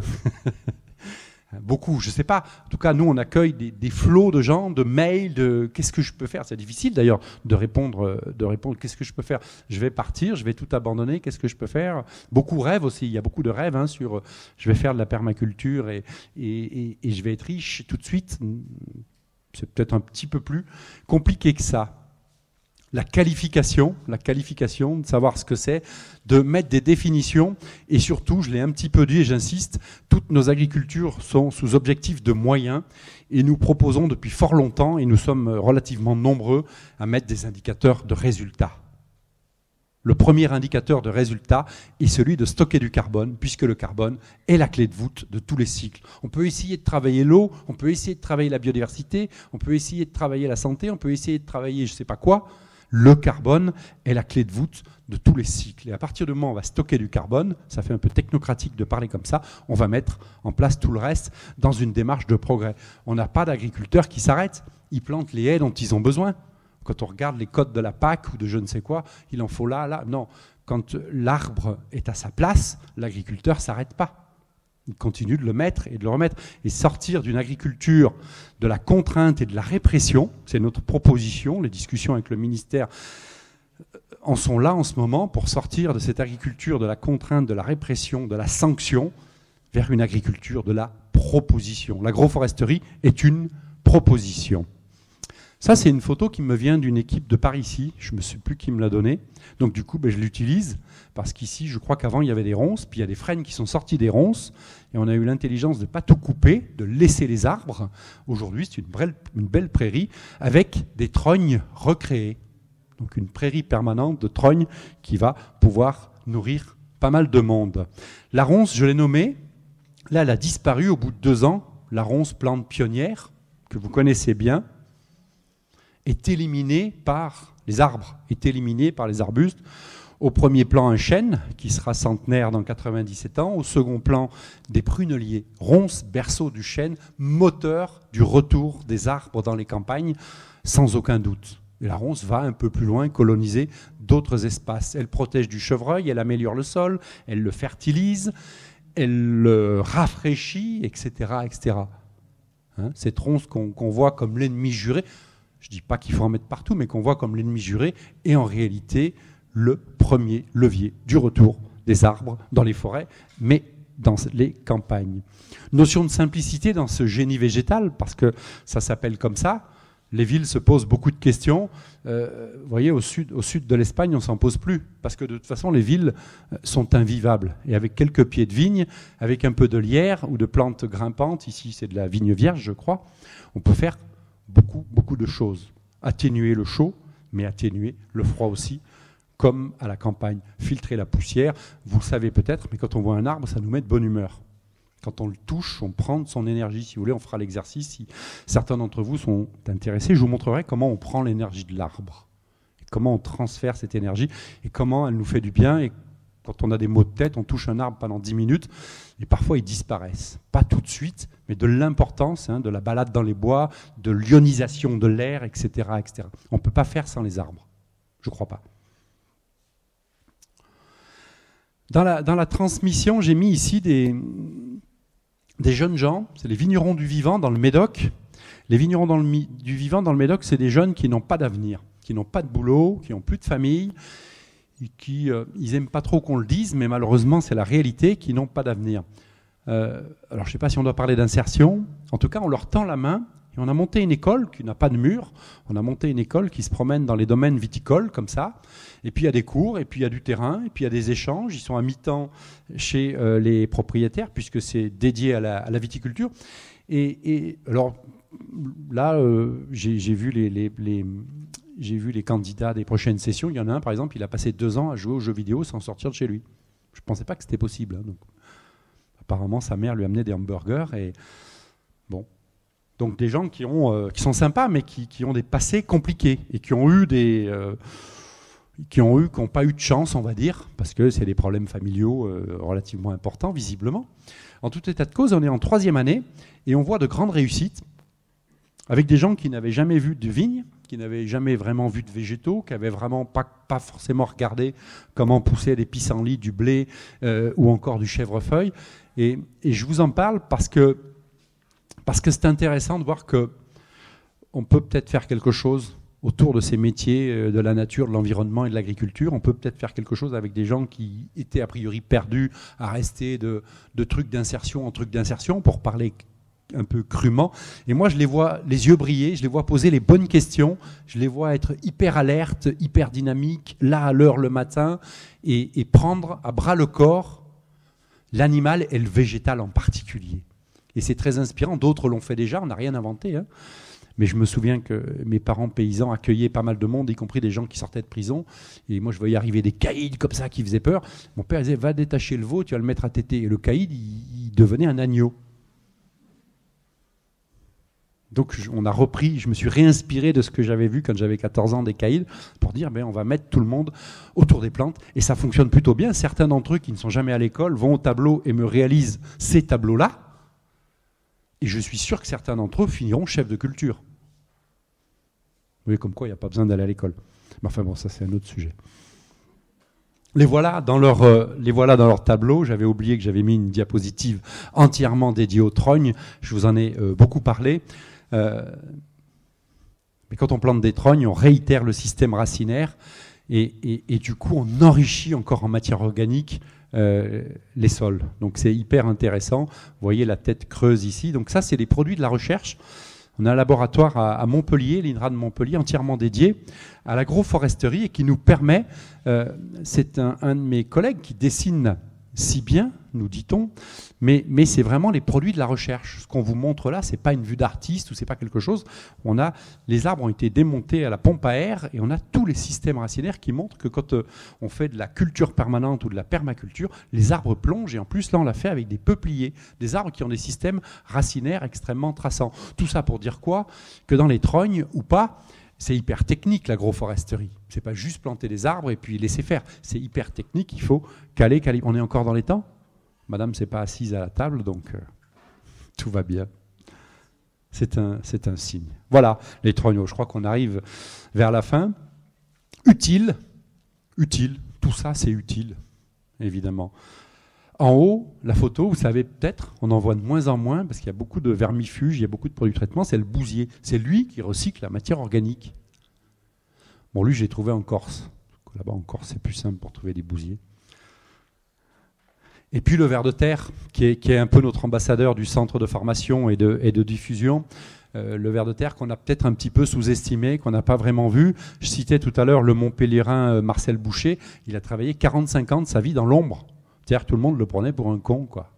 Beaucoup, je ne sais pas. En tout cas, nous, on accueille des flots de gens, de mails, de qu'est-ce que je peux faire. C'est difficile d'ailleurs de répondre qu'est-ce que je peux faire. Je vais partir, je vais tout abandonner, qu'est-ce que je peux faire. Beaucoup rêvent aussi, il y a beaucoup de rêves sur je vais faire de la permaculture et je vais être riche tout de suite. C'est peut-être un petit peu plus compliqué que ça. La qualification, de savoir ce que c'est, de mettre des définitions, et surtout, je l'ai un petit peu dit et j'insiste, toutes nos agricultures sont sous objectif de moyens, et nous proposons depuis fort longtemps, et nous sommes relativement nombreux, à mettre des indicateurs de résultats. Le premier indicateur de résultat est celui de stocker du carbone, puisque le carbone est la clé de voûte de tous les cycles. On peut essayer de travailler l'eau, on peut essayer de travailler la biodiversité, on peut essayer de travailler la santé, on peut essayer de travailler je ne sais pas quoi. Le carbone est la clé de voûte de tous les cycles. Et à partir du moment où on va stocker du carbone, ça fait un peu technocratique de parler comme ça, on va mettre en place tout le reste dans une démarche de progrès. On n'a pas d'agriculteurs qui s'arrêtent, ils plantent les haies dont ils ont besoin. Quand on regarde les codes de la PAC ou de je ne sais quoi, il en faut là. Non, quand l'arbre est à sa place, l'agriculteur ne s'arrête pas. Il continue de le mettre et de le remettre. Et sortir d'une agriculture de la contrainte et de la répression, c'est notre proposition, les discussions avec le ministère en sont là en ce moment, pour sortir de cette agriculture de la contrainte, de la répression, de la sanction, vers une agriculture de la proposition. L'agroforesterie est une proposition. Ça, c'est une photo qui me vient d'une équipe de par ici. Je ne sais plus qui me l'a donnée. Donc, du coup, je l'utilise parce qu'ici, je crois qu'avant, il y avait des ronces. Puis, il y a des frênes qui sont sortis des ronces. Et on a eu l'intelligence de ne pas tout couper, de laisser les arbres. Aujourd'hui, c'est une belle prairie avec des trognes recréées. Donc, une prairie permanente de trognes qui va pouvoir nourrir pas mal de monde. La ronce, je l'ai nommée. Là, elle a disparu au bout de 2 ans. La ronce, plante pionnière, que vous connaissez bien, est éliminée par les arbres, est éliminée par les arbustes. Au premier plan, un chêne qui sera centenaire dans 97 ans. Au second plan, des pruneliers. Ronces, berceau du chêne, moteur du retour des arbres dans les campagnes, sans aucun doute. Et la ronce va un peu plus loin coloniser d'autres espaces. Elle protège du chevreuil, elle améliore le sol, elle le fertilise, elle le rafraîchit, etc. etc. Hein, cette ronce qu'on voit comme l'ennemi juré, je ne dis pas qu'il faut en mettre partout, mais qu'on voit comme l'ennemi juré, est en réalité le premier levier du retour des arbres dans les forêts, mais dans les campagnes. Notion de simplicité dans ce génie végétal, parce que ça s'appelle comme ça. Les villes se posent beaucoup de questions. Vous voyez, au sud de l'Espagne, on ne s'en pose plus, parce que de toute façon, les villes sont invivables. Et avec quelques pieds de vigne, avec un peu de lierre ou de plantes grimpantes, ici c'est de la vigne vierge, je crois, on peut faire beaucoup de choses. Atténuer le chaud, mais atténuer le froid aussi, comme à la campagne. Filtrer la poussière, vous le savez peut-être, mais quand on voit un arbre, ça nous met de bonne humeur. Quand on le touche, on prend de son énergie. Si vous voulez, on fera l'exercice. Si certains d'entre vous sont intéressés, je vous montrerai comment on prend l'énergie de l'arbre, comment on transfère cette énergie et comment elle nous fait du bien. Et quand on a des maux de tête, on touche un arbre pendant 10 minutes et parfois ils disparaissent. Pas tout de suite, mais de l'importance de la balade dans les bois, de l'ionisation de l'air, etc., etc. On ne peut pas faire sans les arbres. Je ne crois pas. Dans la transmission, j'ai mis ici des jeunes gens, c'est les vignerons du vivant dans le Médoc. Les vignerons du vivant dans le Médoc, c'est des jeunes qui n'ont pas d'avenir, qui n'ont pas de boulot, qui n'ont plus de famille, et qui, ils n'aiment pas trop qu'on le dise, mais malheureusement c'est la réalité, qui n'ont pas d'avenir. Alors je ne sais pas si on doit parler d'insertion, en tout cas on leur tend la main, et on a monté une école qui n'a pas de mur, on a monté une école qui se promène dans les domaines viticoles comme ça, et puis il y a des cours, et puis il y a du terrain, et puis il y a des échanges, ils sont à mi-temps chez les propriétaires, puisque c'est dédié à la viticulture. Et alors là, j'ai vu les candidats des prochaines sessions, il y en a un par exemple, il a passé 2 ans à jouer aux jeux vidéo sans sortir de chez lui. Je ne pensais pas que c'était possible. Donc, apparemment sa mère lui amenait des hamburgers, et bon... Donc des gens qui sont sympas, mais qui ont des passés compliqués et qui n'ont pas eu de chance, on va dire, parce que c'est des problèmes familiaux relativement importants, visiblement. En tout état de cause, on est en 3e année et on voit de grandes réussites avec des gens qui n'avaient jamais vu de vigne, qui n'avaient jamais vraiment vu de végétaux, qui n'avaient vraiment pas forcément regardé comment poussaient des pissenlits, du blé ou encore du chèvrefeuille. Et je vous en parle parce que c'est intéressant de voir qu'on peut peut-être faire quelque chose autour de ces métiers de la nature, de l'environnement et de l'agriculture. On peut peut-être faire quelque chose avec des gens qui étaient a priori perdus à rester de trucs d'insertion en trucs d'insertion, pour parler un peu crûment. Et moi, je les vois les yeux briller, je les vois poser les bonnes questions, je les vois être hyper alertes, hyper dynamiques, là à l'heure le matin, et prendre à bras le corps l'animal et le végétal en particulier. Et c'est très inspirant, d'autres l'ont fait déjà, on n'a rien inventé. Hein. Mais je me souviens que mes parents paysans accueillaient pas mal de monde, y compris des gens qui sortaient de prison. Et moi, je voyais arriver des caïds comme ça qui faisaient peur. Mon père disait, va détacher le veau, tu vas le mettre à téter. Et le caïd, il devenait un agneau. Donc on a repris, je me suis réinspiré de ce que j'avais vu quand j'avais 14 ans des caïds, pour dire, on va mettre tout le monde autour des plantes. Et ça fonctionne plutôt bien. Certains d'entre eux qui ne sont jamais à l'école vont au tableau et me réalisent ces tableaux-là. Et je suis sûr que certains d'entre eux finiront chefs de culture. Vous voyez, comme quoi il n'y a pas besoin d'aller à l'école. Mais enfin bon, ça c'est un autre sujet. Les voilà dans leur tableau. J'avais oublié que j'avais mis une diapositive entièrement dédiée aux trognes. Je vous en ai beaucoup parlé. Mais quand on plante des trognes, on réitère le système racinaire. Et du coup, on enrichit encore en matière organique les sols. Donc c'est hyper intéressant. Vous voyez la tête creuse ici. Donc ça, c'est des produits de la recherche. On a un laboratoire à Montpellier, l'INRA de Montpellier, entièrement dédié à l'agroforesterie et qui nous permet, c'est un de mes collègues qui dessine si bien, nous dit-on, mais c'est vraiment les produits de la recherche. Ce qu'on vous montre là, c'est pas une vue d'artiste ou c'est pas quelque chose. Les arbres ont été démontés à la pompe à air et on a tous les systèmes racinaires qui montrent que quand on fait de la culture permanente ou de la permaculture, les arbres plongent et en plus là on l'a fait avec des peupliers, des arbres qui ont des systèmes racinaires extrêmement traçants. Tout ça pour dire quoi? Que dans les trognes ou pas, C'est hyper technique l'agroforesterie. C'est pas juste planter des arbres et puis laisser faire. C'est hyper technique, il faut caler. On est encore dans les temps? Madame s'est pas assise à la table, donc tout va bien. C'est un signe. Voilà, les trognos. Je crois qu'on arrive vers la fin. Utile, tout ça c'est utile, évidemment. En haut, la photo, vous savez peut-être, on en voit de moins en moins parce qu'il y a beaucoup de vermifuges, il y a beaucoup de produits de traitement, c'est le bousier. C'est lui qui recycle la matière organique. Bon, lui, je l'ai trouvé en Corse. Là-bas, en Corse, c'est plus simple pour trouver des bousiers. Et puis le ver de terre, qui est un peu notre ambassadeur du centre de formation et de diffusion. Le ver de terre qu'on a peut-être un petit peu sous-estimé, qu'on n'a pas vraiment vu. Je citais tout à l'heure le Montpellierin Marcel Boucher. Il a travaillé 45 ans de sa vie dans l'ombre. C'est-à-dire que tout le monde le prenait pour un con, quoi.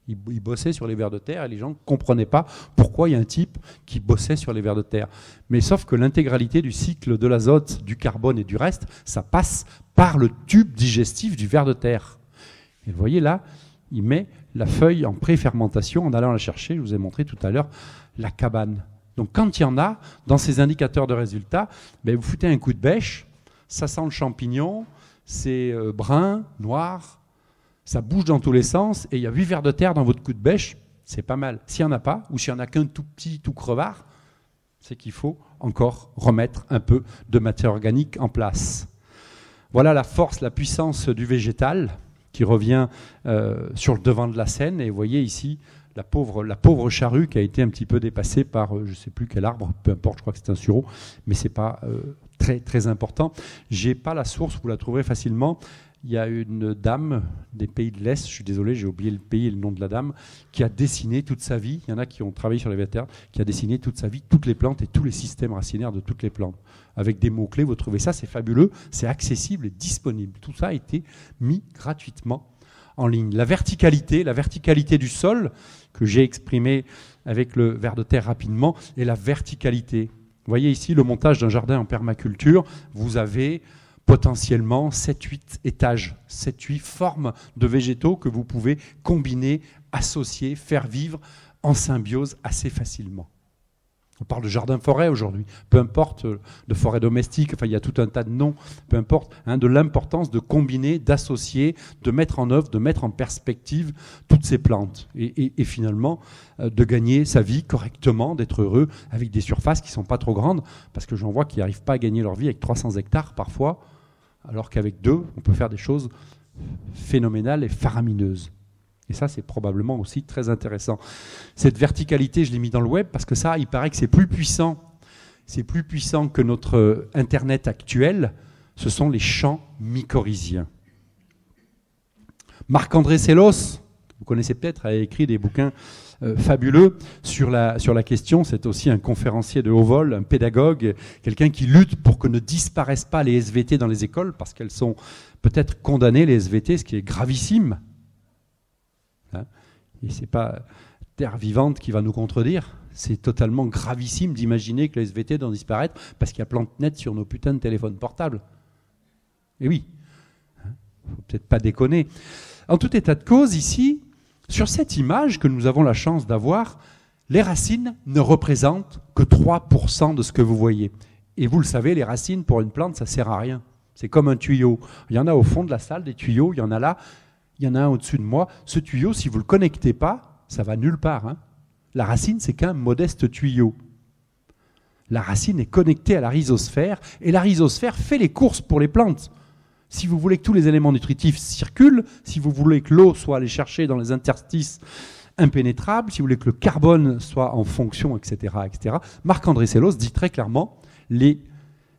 Il bossait sur les vers de terre et les gens ne comprenaient pas pourquoi il y a un type qui bossait sur les vers de terre. Mais sauf que l'intégralité du cycle de l'azote, du carbone et du reste, ça passe par le tube digestif du ver de terre. Et vous voyez là, il met la feuille en pré-fermentation en allant la chercher. Je vous ai montré tout à l'heure la cabane. Donc quand il y en a, dans ces indicateurs de résultats, ben vous foutez un coup de bêche, ça sent le champignon, c'est brun, noir, ça bouge dans tous les sens, et il y a 8 vers de terre dans votre coup de bêche, c'est pas mal. S'il n'y en a pas, ou s'il n'y en a qu'un tout petit, tout crevard, c'est qu'il faut encore remettre un peu de matière organique en place. Voilà la force, la puissance du végétal qui revient sur le devant de la scène. Et vous voyez ici la pauvre charrue qui a été un petit peu dépassée par je ne sais plus quel arbre, peu importe, je crois que c'est un sureau, mais ce n'est pas très, très important. Je n'ai pas la source, vous la trouverez facilement. Il y a une dame des pays de l'Est, je suis désolé, j'ai oublié le pays et le nom de la dame, qui a dessiné toute sa vie, il y en a qui ont travaillé sur les vers, qui a dessiné toute sa vie toutes les plantes et tous les systèmes racinaires de toutes les plantes. Avec des mots-clés, vous trouvez ça, c'est fabuleux, c'est accessible et disponible. Tout ça a été mis gratuitement en ligne. La verticalité du sol, que j'ai exprimé avec le ver de terre rapidement, et la verticalité. Vous voyez ici le montage d'un jardin en permaculture, vous avez potentiellement 7-8 étages, 7-8 formes de végétaux que vous pouvez combiner, associer, faire vivre en symbiose assez facilement. On parle de jardin-forêt aujourd'hui, peu importe, de forêt domestique, enfin il y a tout un tas de noms, peu importe, de l'importance de combiner, d'associer, de mettre en œuvre, de mettre en perspective toutes ces plantes et finalement de gagner sa vie correctement, d'être heureux avec des surfaces qui ne sont pas trop grandes, parce que j'en vois qui n'arrivent pas à gagner leur vie avec 300 hectares parfois, alors qu'avec 2, on peut faire des choses phénoménales et faramineuses. Et ça, c'est probablement aussi très intéressant. Cette verticalité, je l'ai mis dans le web parce que ça, il paraît que c'est plus puissant. C'est plus puissant que notre Internet actuel. Ce sont les champs mycorhiziens. Marc-André Sellos, vous connaissez peut-être, a écrit des bouquins fabuleux sur la question. C'est aussi un conférencier de haut vol, un pédagogue, quelqu'un qui lutte pour que ne disparaissent pas les SVT dans les écoles parce qu'elles sont peut-être condamnées, les SVT, ce qui est gravissime. Et ce n'est pas Terre vivante qui va nous contredire. C'est totalement gravissime d'imaginer que les SVT doivent disparaître parce qu'il y a PlanteNet sur nos putains de téléphones portables. Et oui, il ne faut peut-être pas déconner. En tout état de cause, ici, sur cette image que nous avons la chance d'avoir, les racines ne représentent que 3% de ce que vous voyez. Et vous le savez, les racines, pour une plante, ça ne sert à rien. C'est comme un tuyau. Il y en a au fond de la salle, des tuyaux, il y en a là. Il y en a un au-dessus de moi. Ce tuyau, si vous ne le connectez pas, ça va nulle part. La racine, c'est qu'un modeste tuyau. La racine est connectée à la rhizosphère, et la rhizosphère fait les courses pour les plantes. Si vous voulez que tous les éléments nutritifs circulent, si vous voulez que l'eau soit allée chercher dans les interstices impénétrables, si vous voulez que le carbone soit en fonction, etc., etc., Marc-André Sellos dit très clairement, les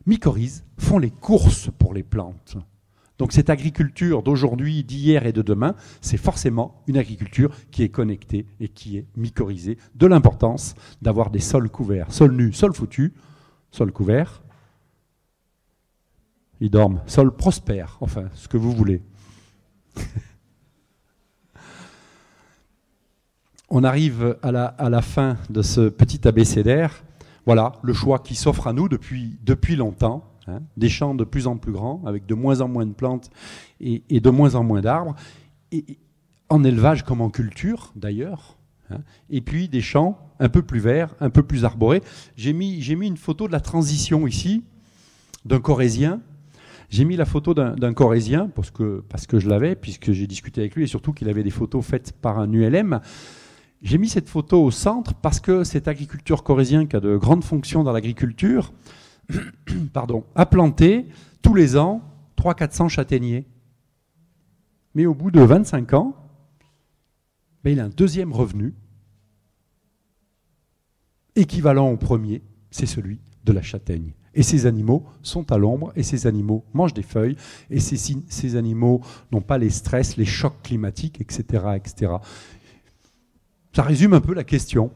mycorhizes font les courses pour les plantes. Donc cette agriculture d'aujourd'hui, d'hier et de demain, c'est forcément une agriculture qui est connectée et qui est mycorhizée. De l'importance d'avoir des sols couverts. Sol nu, sol foutu, sol couvert. Ils dorment. Sol prospère, enfin, ce que vous voulez. On arrive à la fin de ce petit abécédaire. Voilà, le choix qui s'offre à nous depuis longtemps. Des champs de plus en plus grands, avec de moins en moins de plantes et de moins en moins d'arbres. Et en élevage comme en culture, d'ailleurs, hein. Et puis des champs un peu plus verts, un peu plus arborés. J'ai mis une photo de la transition ici, d'un Corrézien. J'ai mis la photo d'un Corrézien, parce que je l'avais, puisque j'ai discuté avec lui, et surtout qu'il avait des photos faites par un ULM. J'ai mis cette photo au centre parce que cet agriculteur corrézien qui a de grandes fonctions dans l'agriculture a planté tous les ans 300-400 châtaigniers. Mais au bout de 25 ans, il a un deuxième revenu équivalent au premier, c'est celui de la châtaigne. Et ces animaux sont à l'ombre, et ces animaux mangent des feuilles, et ces animaux n'ont pas les stress, les chocs climatiques, etc., etc. Ça résume un peu la question.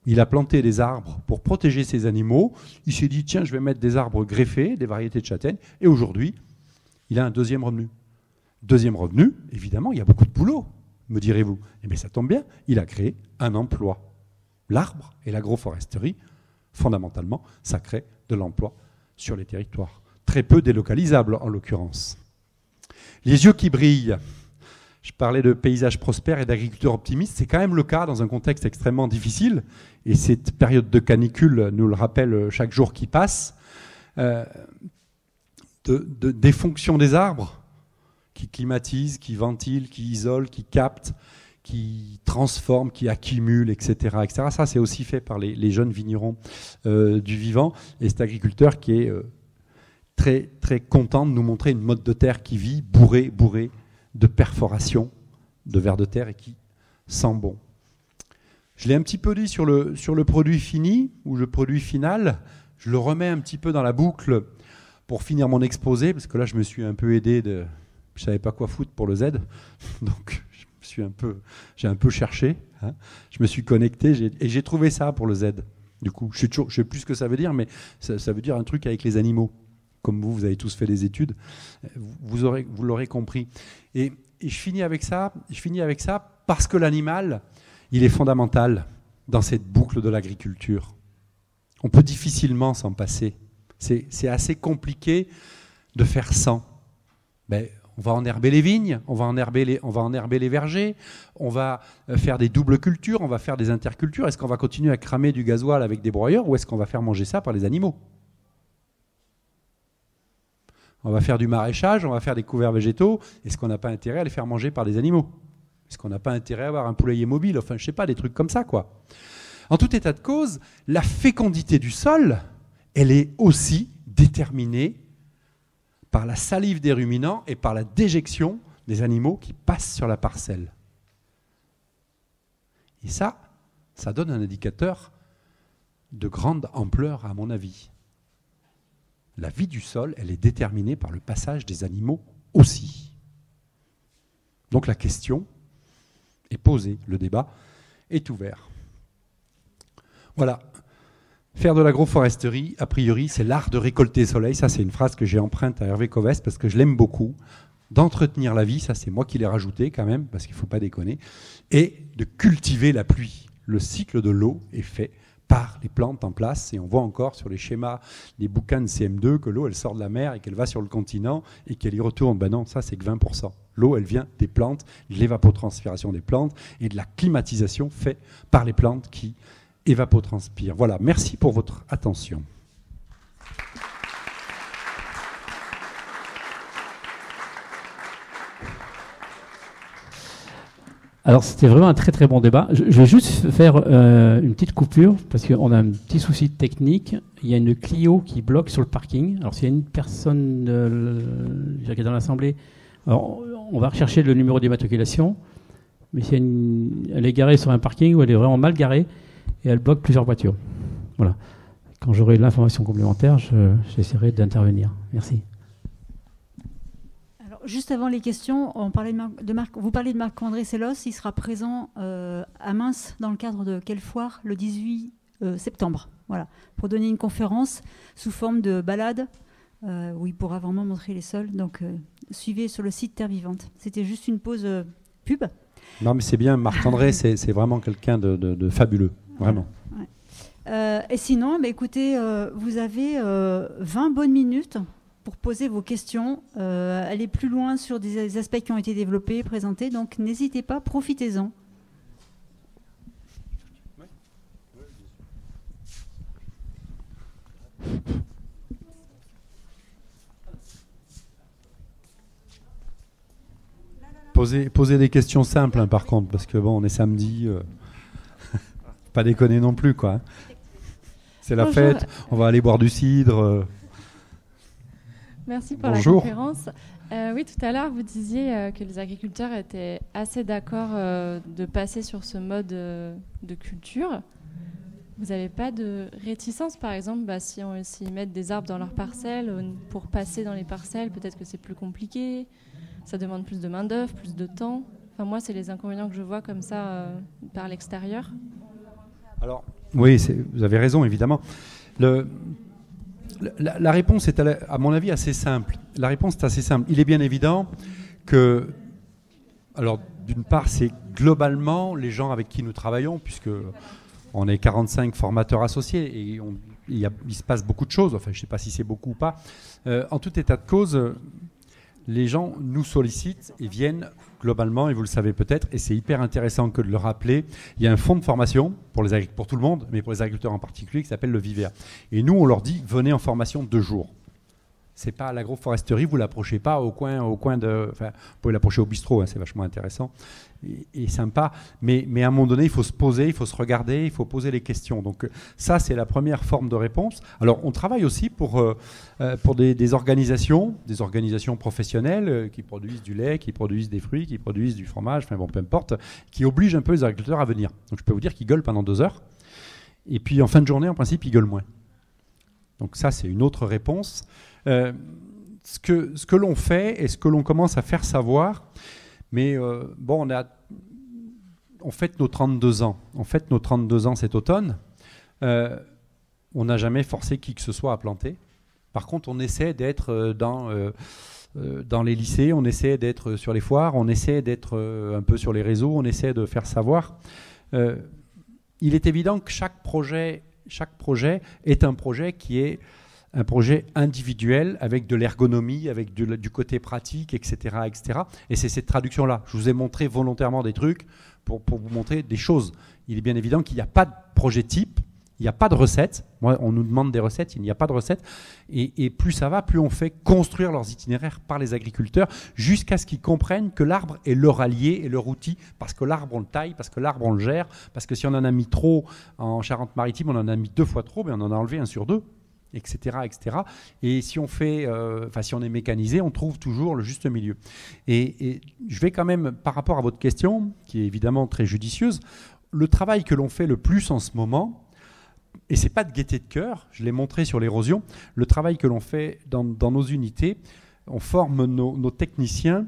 Il a planté des arbres pour protéger ses animaux. Il s'est dit, tiens, je vais mettre des arbres greffés, des variétés de châtaignes, et aujourd'hui, il a un deuxième revenu. Deuxième revenu, évidemment, il y a beaucoup de boulot, me direz-vous. Eh bien, ça tombe bien, il a créé un emploi. L'arbre et l'agroforesterie, fondamentalement, ça crée de l'emploi sur les territoires. Très peu délocalisables, en l'occurrence. Les yeux qui brillent. Je parlais de paysages prospères et d'agriculteurs optimistes. C'est quand même le cas dans un contexte extrêmement difficile. Et cette période de canicule nous le rappelle chaque jour qui passe. Des fonctions des arbres qui climatisent, qui ventilent, qui isolent, qui captent, qui transforment, qui accumulent, etc. etc. Ça, c'est aussi fait par les jeunes vignerons du vivant. Et cet agriculteur qui est très, très content de nous montrer une mode de terre qui vit bourrée de perforation de vers de terre et qui sent bon. Je l'ai un petit peu dit sur le produit fini ou le produit final. Je le remets un petit peu dans la boucle pour finir mon exposé, parce que là, je me suis un peu aidé je ne savais pas quoi foutre pour le Z, donc j'ai un peu cherché, hein. Je me suis connecté et j'ai trouvé ça pour le Z. Du coup, je ne sais plus ce que ça veut dire, mais ça veut dire un truc avec les animaux. Comme vous avez tous fait des études, vous l'aurez compris. Et je finis avec ça parce que l'animal, il est fondamental dans cette boucle de l'agriculture. On peut difficilement s'en passer. C'est assez compliqué de faire sans. On va enherber les vignes, on va enherber les vergers, on va faire des doubles cultures, on va faire des intercultures. Est-ce qu'on va continuer à cramer du gasoil avec des broyeurs ou est-ce qu'on va faire manger ça par les animaux ? On va faire du maraîchage, on va faire des couverts végétaux. Est-ce qu'on n'a pas intérêt à les faire manger par des animaux ? Est-ce qu'on n'a pas intérêt à avoir un poulailler mobile ? Enfin, je ne sais pas, des trucs comme ça, quoi. En tout état de cause, la fécondité du sol, elle est aussi déterminée par la salive des ruminants et par la déjection des animaux qui passent sur la parcelle. Et ça donne un indicateur de grande ampleur, à mon avis. La vie du sol, elle est déterminée par le passage des animaux aussi. Donc la question est posée, le débat est ouvert. Voilà. Faire de l'agroforesterie, a priori, c'est l'art de récolter le soleil. Ça, c'est une phrase que j'ai empreinte à Hervé Covès parce que je l'aime beaucoup. D'entretenir la vie, ça c'est moi qui l'ai rajouté quand même, parce qu'il ne faut pas déconner. Et de cultiver la pluie. Le cycle de l'eau est fait par les plantes en place. Et on voit encore sur les schémas, les bouquins de CM2, que l'eau, elle sort de la mer et qu'elle va sur le continent et qu'elle y retourne. Ben non, ça, c'est que 20%. L'eau, elle vient des plantes, de l'évapotranspiration des plantes et de la climatisation faite par les plantes qui évapotranspirent. Voilà, merci pour votre attention. Alors, c'était vraiment un très très bon débat. Je vais juste faire une petite coupure parce qu'on a un petit souci technique. Il y a une Clio qui bloque sur le parking. Alors, s'il y a une personne qui est dans l'assemblée, alors, on va rechercher le numéro d'immatriculation. Mais si elle est garée sur un parking où elle est vraiment mal garée et elle bloque plusieurs voitures. Voilà. Quand j'aurai l'information complémentaire, j'essaierai d'intervenir. Merci. Juste avant les questions, vous parlez de Marc-André Sellos. Il sera présent à Mins dans le cadre de quelle foire ? Le 18 septembre. Voilà, pour donner une conférence sous forme de balade où il pourra vraiment montrer les sols. Donc, suivez sur le site Terre Vivante. C'était juste une pause pub. Non, mais c'est bien. Marc-André, c'est vraiment quelqu'un de fabuleux. Vraiment. Ouais. Et sinon, écoutez, vous avez 20 bonnes minutes pour poser vos questions, aller plus loin sur des aspects qui ont été développés, présentés. Donc, n'hésitez pas, profitez-en. Posez des questions simples, hein, par contre, parce que bon, on est samedi. Pas déconner non plus, quoi. C'est la fête, on va aller boire du cidre. Merci pour Bonjour. la conférence. Oui, tout à l'heure, vous disiez que les agriculteurs étaient assez d'accord de passer sur ce mode de culture. Vous n'avez pas de réticence, par exemple, s'ils mettent des arbres dans leurs parcelles, pour passer dans les parcelles, peut-être que c'est plus compliqué, ça demande plus de main-d'œuvre, plus de temps. Enfin, moi, c'est les inconvénients que je vois comme ça par l'extérieur. Alors, oui, vous avez raison, évidemment. La réponse est, à mon avis, assez simple. La réponse est assez simple. Il est bien évident que, alors, d'une part, c'est globalement les gens avec qui nous travaillons, puisque on est 45 formateurs associés et il se passe beaucoup de choses. Enfin, je ne sais pas si c'est beaucoup ou pas. En tout état de cause, les gens nous sollicitent et viennent globalement, et vous le savez peut-être, et c'est hyper intéressant que de le rappeler, il y a un fonds de formation pour tout le monde, mais pour les agriculteurs en particulier, qui s'appelle le Vivea. Et nous, on leur dit, venez en formation 2 jours. C'est pas à l'agroforesterie, vous l'approchez pas au coin de... Enfin, vous pouvez l'approcher au bistrot, hein, c'est vachement intéressant et sympa. Mais à un moment donné, il faut se poser, il faut se regarder, il faut poser les questions. Donc ça, c'est la première forme de réponse. Alors, on travaille aussi pour des organisations professionnelles qui produisent du lait, qui produisent des fruits, qui produisent du fromage, enfin bon, peu importe, qui obligent un peu les agriculteurs à venir. Donc je peux vous dire qu'ils gueulent pendant 2 heures. Et puis en fin de journée, en principe, ils gueulent moins. Donc ça, c'est une autre réponse. Ce que l'on fait et ce que l'on commence à faire savoir, mais bon, on fête nos 32 ans. On fête nos 32 ans cet automne. On n'a jamais forcé qui que ce soit à planter. Par contre, on essaie d'être dans les lycées, on essaie d'être sur les foires, on essaie d'être un peu sur les réseaux, on essaie de faire savoir. Il est évident que chaque projet est un projet qui est un projet individuel avec de l'ergonomie, avec du côté pratique, etc., etc. Et c'est cette traduction-là. Je vous ai montré volontairement des trucs pour vous montrer des choses. Il est bien évident qu'il n'y a pas de projet type, il n'y a pas de recette. Moi, on nous demande des recettes, il n'y a pas de recette. Et plus ça va, plus on fait construire leurs itinéraires par les agriculteurs jusqu'à ce qu'ils comprennent que l'arbre est leur allié et leur outil, parce que l'arbre, on le taille, parce que l'arbre, on le gère, parce que si on en a mis trop en Charente-Maritime, on en a mis 2 fois trop, mais on en a enlevé 1 sur 2. Etc., etc. Et si on si on est mécanisé, on trouve toujours le juste milieu. Et je vais quand même, par rapport à votre question, qui est évidemment très judicieuse, le travail que l'on fait le plus en ce moment, et c'est pas de gaieté de cœur, je l'ai montré sur l'érosion, le travail que l'on fait dans nos unités, on forme nos techniciens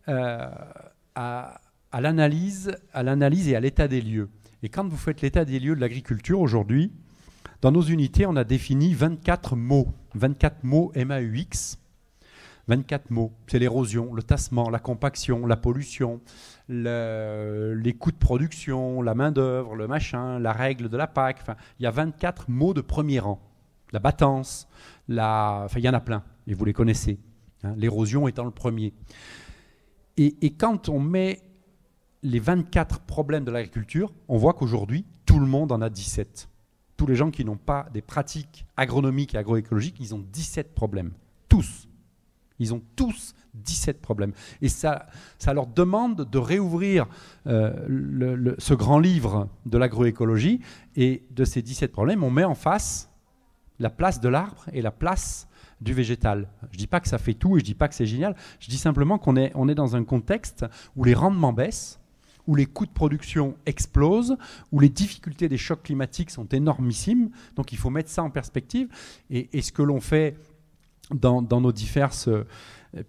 à l'analyse et à l'état des lieux. Et quand vous faites l'état des lieux de l'agriculture aujourd'hui, dans nos unités, on a défini 24 mots MAUX, 24 mots. C'est l'érosion, le tassement, la compaction, la pollution, les coûts de production, la main-d'œuvre, le machin, la règle de la PAC. Enfin, il y a 24 mots de premier rang. La battance, il y en a plein, et vous les connaissez. Hein, l'érosion étant le premier. Et quand on met les 24 problèmes de l'agriculture, on voit qu'aujourd'hui, tout le monde en a 17. Tous les gens qui n'ont pas des pratiques agronomiques et agroécologiques, ils ont 17 problèmes. Tous. Ils ont tous 17 problèmes. Et ça leur demande de réouvrir ce grand livre de l'agroécologie. Et de ces 17 problèmes, on met en face la place de l'arbre et la place du végétal. Je ne dis pas que ça fait tout et je ne dis pas que c'est génial. Je dis simplement qu'on est dans un contexte où les rendements baissent, où les coûts de production explosent, où les difficultés des chocs climatiques sont énormissimes. Donc il faut mettre ça en perspective. Et ce que l'on fait dans nos diverses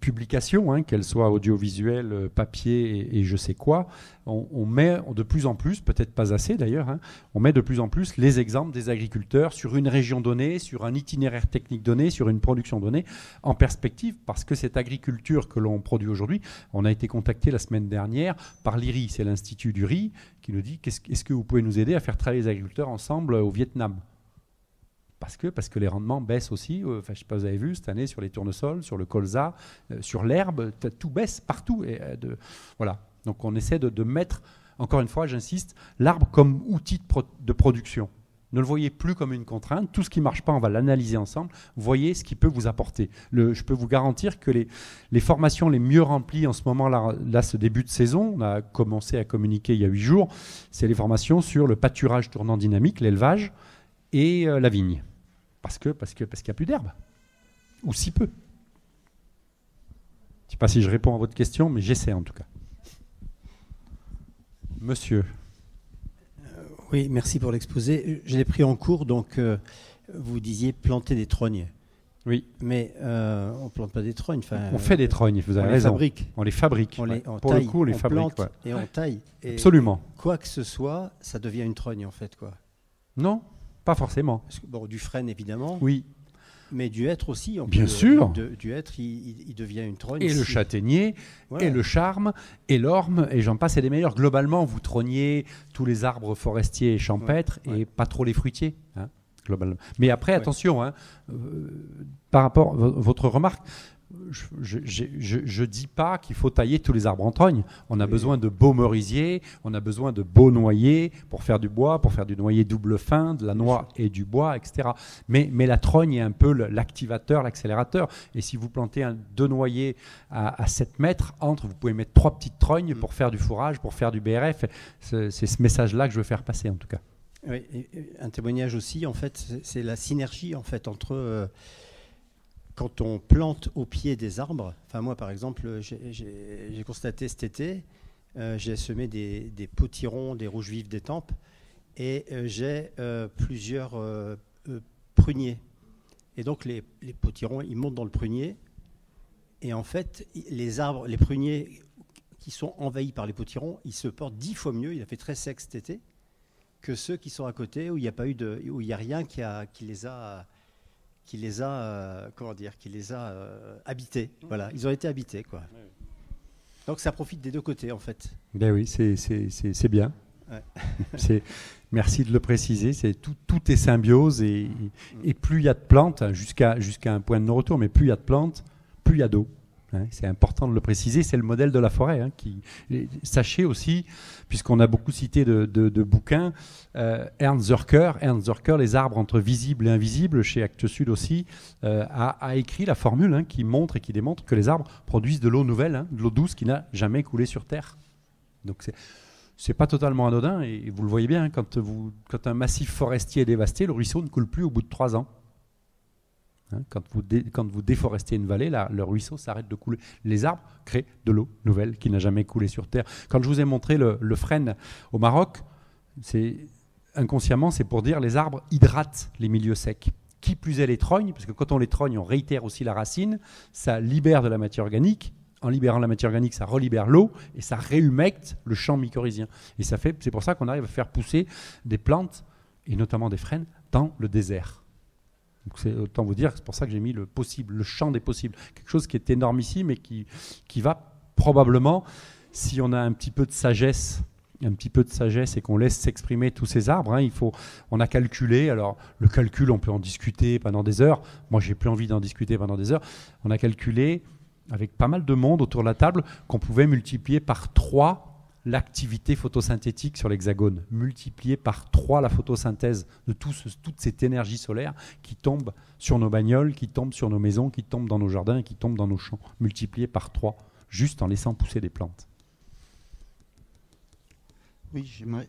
publications, hein, qu'elles soient audiovisuelles, papier et je sais quoi, on met de plus en plus, peut-être pas assez d'ailleurs, hein, on met de plus en plus les exemples des agriculteurs sur une région donnée, sur un itinéraire technique donné, sur une production donnée, en perspective, parce que cette agriculture que l'on produit aujourd'hui, on a été contacté la semaine dernière par l'IRI, c'est l'Institut du riz, qui nous dit est-ce que vous pouvez nous aider à faire travailler les agriculteurs ensemble au Vietnam ? Parce que les rendements baissent aussi. Je ne sais pas si vous avez vu, cette année, sur les tournesols, sur le colza, sur l'herbe, tout baisse partout. Voilà. Donc on essaie de mettre, encore une fois, j'insiste, l'arbre comme outil de production. Ne le voyez plus comme une contrainte. Tout ce qui ne marche pas, on va l'analyser ensemble. Voyez ce qui peut vous apporter. Je peux vous garantir que les formations les mieux remplies en ce moment-là, ce début de saison, on a commencé à communiquer il y a 8 jours, c'est les formations sur le pâturage tournant dynamique, l'élevage et la vigne. Parce qu'il n'y a plus d'herbe. Ou si peu. Je ne sais pas si je réponds à votre question, mais j'essaie en tout cas. Monsieur. Oui, merci pour l'exposé. Je l'ai pris en cours, donc vous disiez planter des trognes. Oui. Mais on ne plante pas des trognes. On fait des trognes, vous avez raison. On les fabrique. Pour le coup, on les fabrique. Plante et on taille. Et absolument. Quoi que ce soit, ça devient une trogne en fait, quoi. Non, pas forcément. Bon, du frêne évidemment. Oui. Mais du hêtre aussi. Bien sûr. Du hêtre, il devient une trogne. Et le châtaignier, voilà. Et le charme, et l'orme, et j'en passe et des meilleurs. Globalement, vous trognez tous les arbres forestiers et champêtres, et pas trop les fruitiers, hein, globalement. Mais après, attention, hein, par rapport à votre remarque, je ne dis pas qu'il faut tailler tous les arbres en trogne. On a besoin de beaux merisiers, on a besoin de beaux noyers pour faire du bois, pour faire du noyer double fin, de la noix et du bois, etc. Mais la trogne est un peu l'activateur, l'accélérateur. Et si vous plantez 2 noyers à 7 mètres, vous pouvez mettre 3 petites trognes pour faire du fourrage, pour faire du BRF. C'est ce message-là que je veux faire passer en tout cas. Oui, et un témoignage aussi, en fait, c'est la synergie en fait, entre... Quand on plante au pied des arbres, enfin moi par exemple, j'ai constaté cet été, j'ai semé des potirons, des rouges vifs d'étampes, et j'ai plusieurs pruniers. Et donc les potirons, ils montent dans le prunier, et en fait les pruniers qui sont envahis par les potirons, ils se portent 10 fois mieux, il a fait très sec cet été, que ceux qui sont à côté où il n'y a rien qui les a habités. Voilà, ils ont été habités, quoi. Donc ça profite des deux côtés, en fait. Ben oui, c'est bien. Ouais. Merci de le préciser. Tout est symbiose et plus il y a de plantes, jusqu'à un point de non-retour, mais plus il y a de plantes, plus il y a d'eau. Hein, c'est important de le préciser, c'est le modèle de la forêt. Hein, sachez aussi, puisqu'on a beaucoup cité de bouquins, Ernst Zürcher, Les arbres entre visibles et invisibles, chez Actes Sud aussi, a écrit la formule qui montre et qui démontre que les arbres produisent de l'eau nouvelle, de l'eau douce qui n'a jamais coulé sur Terre. Donc c'est pas totalement anodin, et vous le voyez bien, quand un massif forestier est dévasté, le ruisseau ne coule plus au bout de 3 ans. Quand vous déforestez une vallée, le ruisseau s'arrête de couler. Les arbres créent de l'eau nouvelle qui n'a jamais coulé sur Terre. Quand je vous ai montré le frêne au Maroc, inconsciemment, c'est pour dire les arbres hydratent les milieux secs. Qui plus est les trognes, parce que quand on les trogne, on réitère aussi la racine, ça libère de la matière organique. En libérant la matière organique, ça relibère l'eau et ça réhumecte le champ mycorhizien. Et c'est pour ça qu'on arrive à faire pousser des plantes, et notamment des frênes, dans le désert. Donc autant vous dire, c'est pour ça que j'ai mis le possible, le champ des possibles. Quelque chose qui est énormissime et qui va probablement, si on a un petit peu de sagesse et qu'on laisse s'exprimer tous ces arbres, on a calculé, alors le calcul on peut en discuter pendant des heures, moi j'ai plus envie d'en discuter pendant des heures, on a calculé avec pas mal de monde autour de la table qu'on pouvait multiplier par 3 l'activité photosynthétique sur l'hexagone, multipliée par 3 la photosynthèse de toute cette énergie solaire qui tombe sur nos bagnoles, qui tombe sur nos maisons, qui tombe dans nos jardins, qui tombe dans nos champs, multipliée par 3, juste en laissant pousser des plantes. Oui, j'aimerais...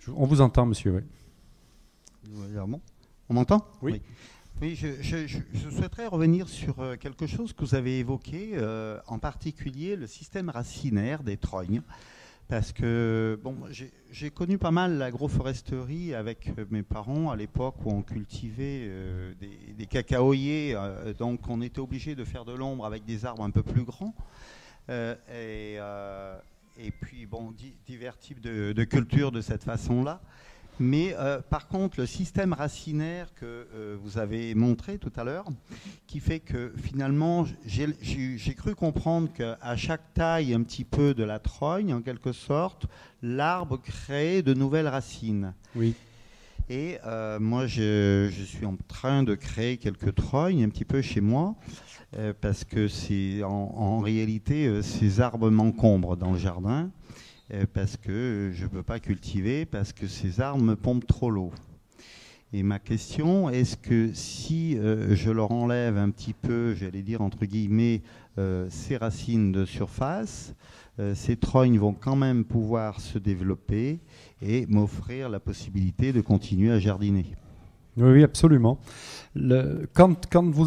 On vous entend, monsieur. Oui. On m'entend ? Oui. Oui, je souhaiterais revenir sur quelque chose que vous avez évoqué, en particulier le système racinaire des trognes. Parce que j'ai connu pas mal l'agroforesterie avec mes parents à l'époque où on cultivait des cacaoyers. Donc on était obligé de faire de l'ombre avec des arbres un peu plus grands. Et puis divers types de cultures de cette façon-là. Mais par contre, le système racinaire que vous avez montré tout à l'heure, qui fait que finalement, j'ai cru comprendre qu'à chaque taille un petit peu de la trogne, en quelque sorte, l'arbre crée de nouvelles racines. Oui. Et moi, je suis en train de créer quelques trognes un petit peu chez moi, parce que en réalité, ces arbres m'encombrent dans le jardin. Parce que je ne peux pas cultiver, parce que ces arbres me pompent trop l'eau. Et ma question, est-ce que si je leur enlève un petit peu, j'allais dire entre guillemets, ces racines de surface, ces trognes vont quand même pouvoir se développer et m'offrir la possibilité de continuer à jardiner? Oui, absolument. Quand vous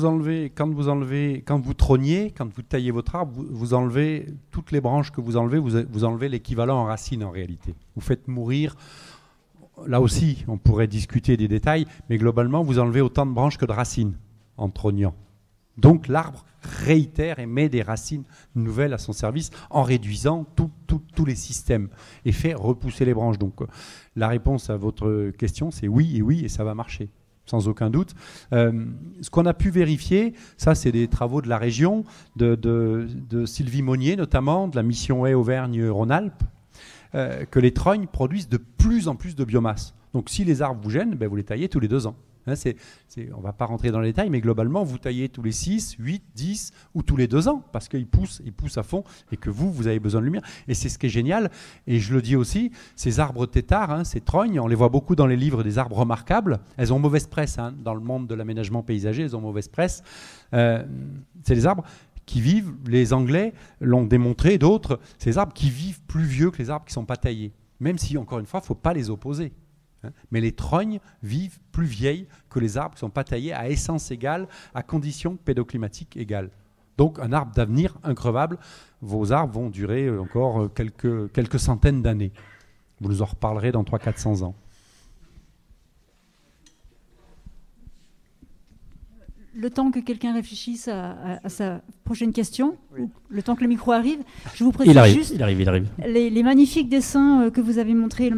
trognez, quand vous taillez votre arbre, vous enlevez toutes les branches que vous enlevez l'équivalent en racines en réalité. Vous faites mourir, là aussi on pourrait discuter des détails, mais globalement vous enlevez autant de branches que de racines en trognant. Donc l'arbre réitère et met des racines nouvelles à son service en réduisant tous les systèmes et fait repousser les branches. Donc la réponse à votre question c'est oui, et ça va marcher. Sans aucun doute. Ce qu'on a pu vérifier, ça c'est des travaux de la région, de Sylvie Monnier notamment, de la mission Haies Auvergne-Rhône-Alpes, que les trognes produisent de plus en plus de biomasse. Donc si les arbres vous gênent, vous les taillez tous les 2 ans. On ne va pas rentrer dans les détails, mais globalement, vous taillez tous les 6, 8, 10 ou tous les 2 ans, parce qu'ils poussent à fond et que vous avez besoin de lumière. Et c'est ce qui est génial. Et je le dis aussi, ces arbres têtards, ces trognes, on les voit beaucoup dans les livres des arbres remarquables. Elles ont mauvaise presse. Dans le monde de l'aménagement paysager, elles ont mauvaise presse. C'est des arbres qui vivent, les Anglais l'ont démontré, d'autres, ces arbres qui vivent plus vieux que les arbres qui ne sont pas taillés. Même si, encore une fois, il ne faut pas les opposer. Mais les trognes vivent plus vieilles que les arbres qui ne sont pas taillés à essence égale, à conditions pédoclimatiques égales. Donc un arbre d'avenir increvable, vos arbres vont durer encore quelques centaines d'années. Vous nous en reparlerez dans 300-400 ans. Le temps que quelqu'un réfléchisse à sa prochaine question, le temps que le micro arrive, je vous précise juste il arrive. Les magnifiques dessins que vous avez montrés,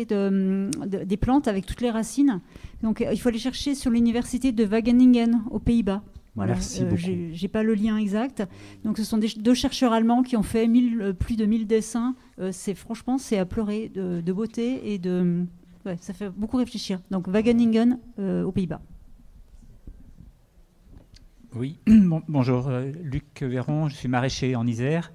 des plantes avec toutes les racines. Donc il faut aller chercher sur l'université de Wageningen aux Pays-Bas. Voilà, j'ai pas le lien exact. Donc ce sont 2 chercheurs allemands qui ont fait plus de 1000 dessins. Franchement, c'est à pleurer de beauté et ça fait beaucoup réfléchir. Donc Wageningen aux Pays-Bas. Oui, bonjour, Luc Véron, je suis maraîcher en Isère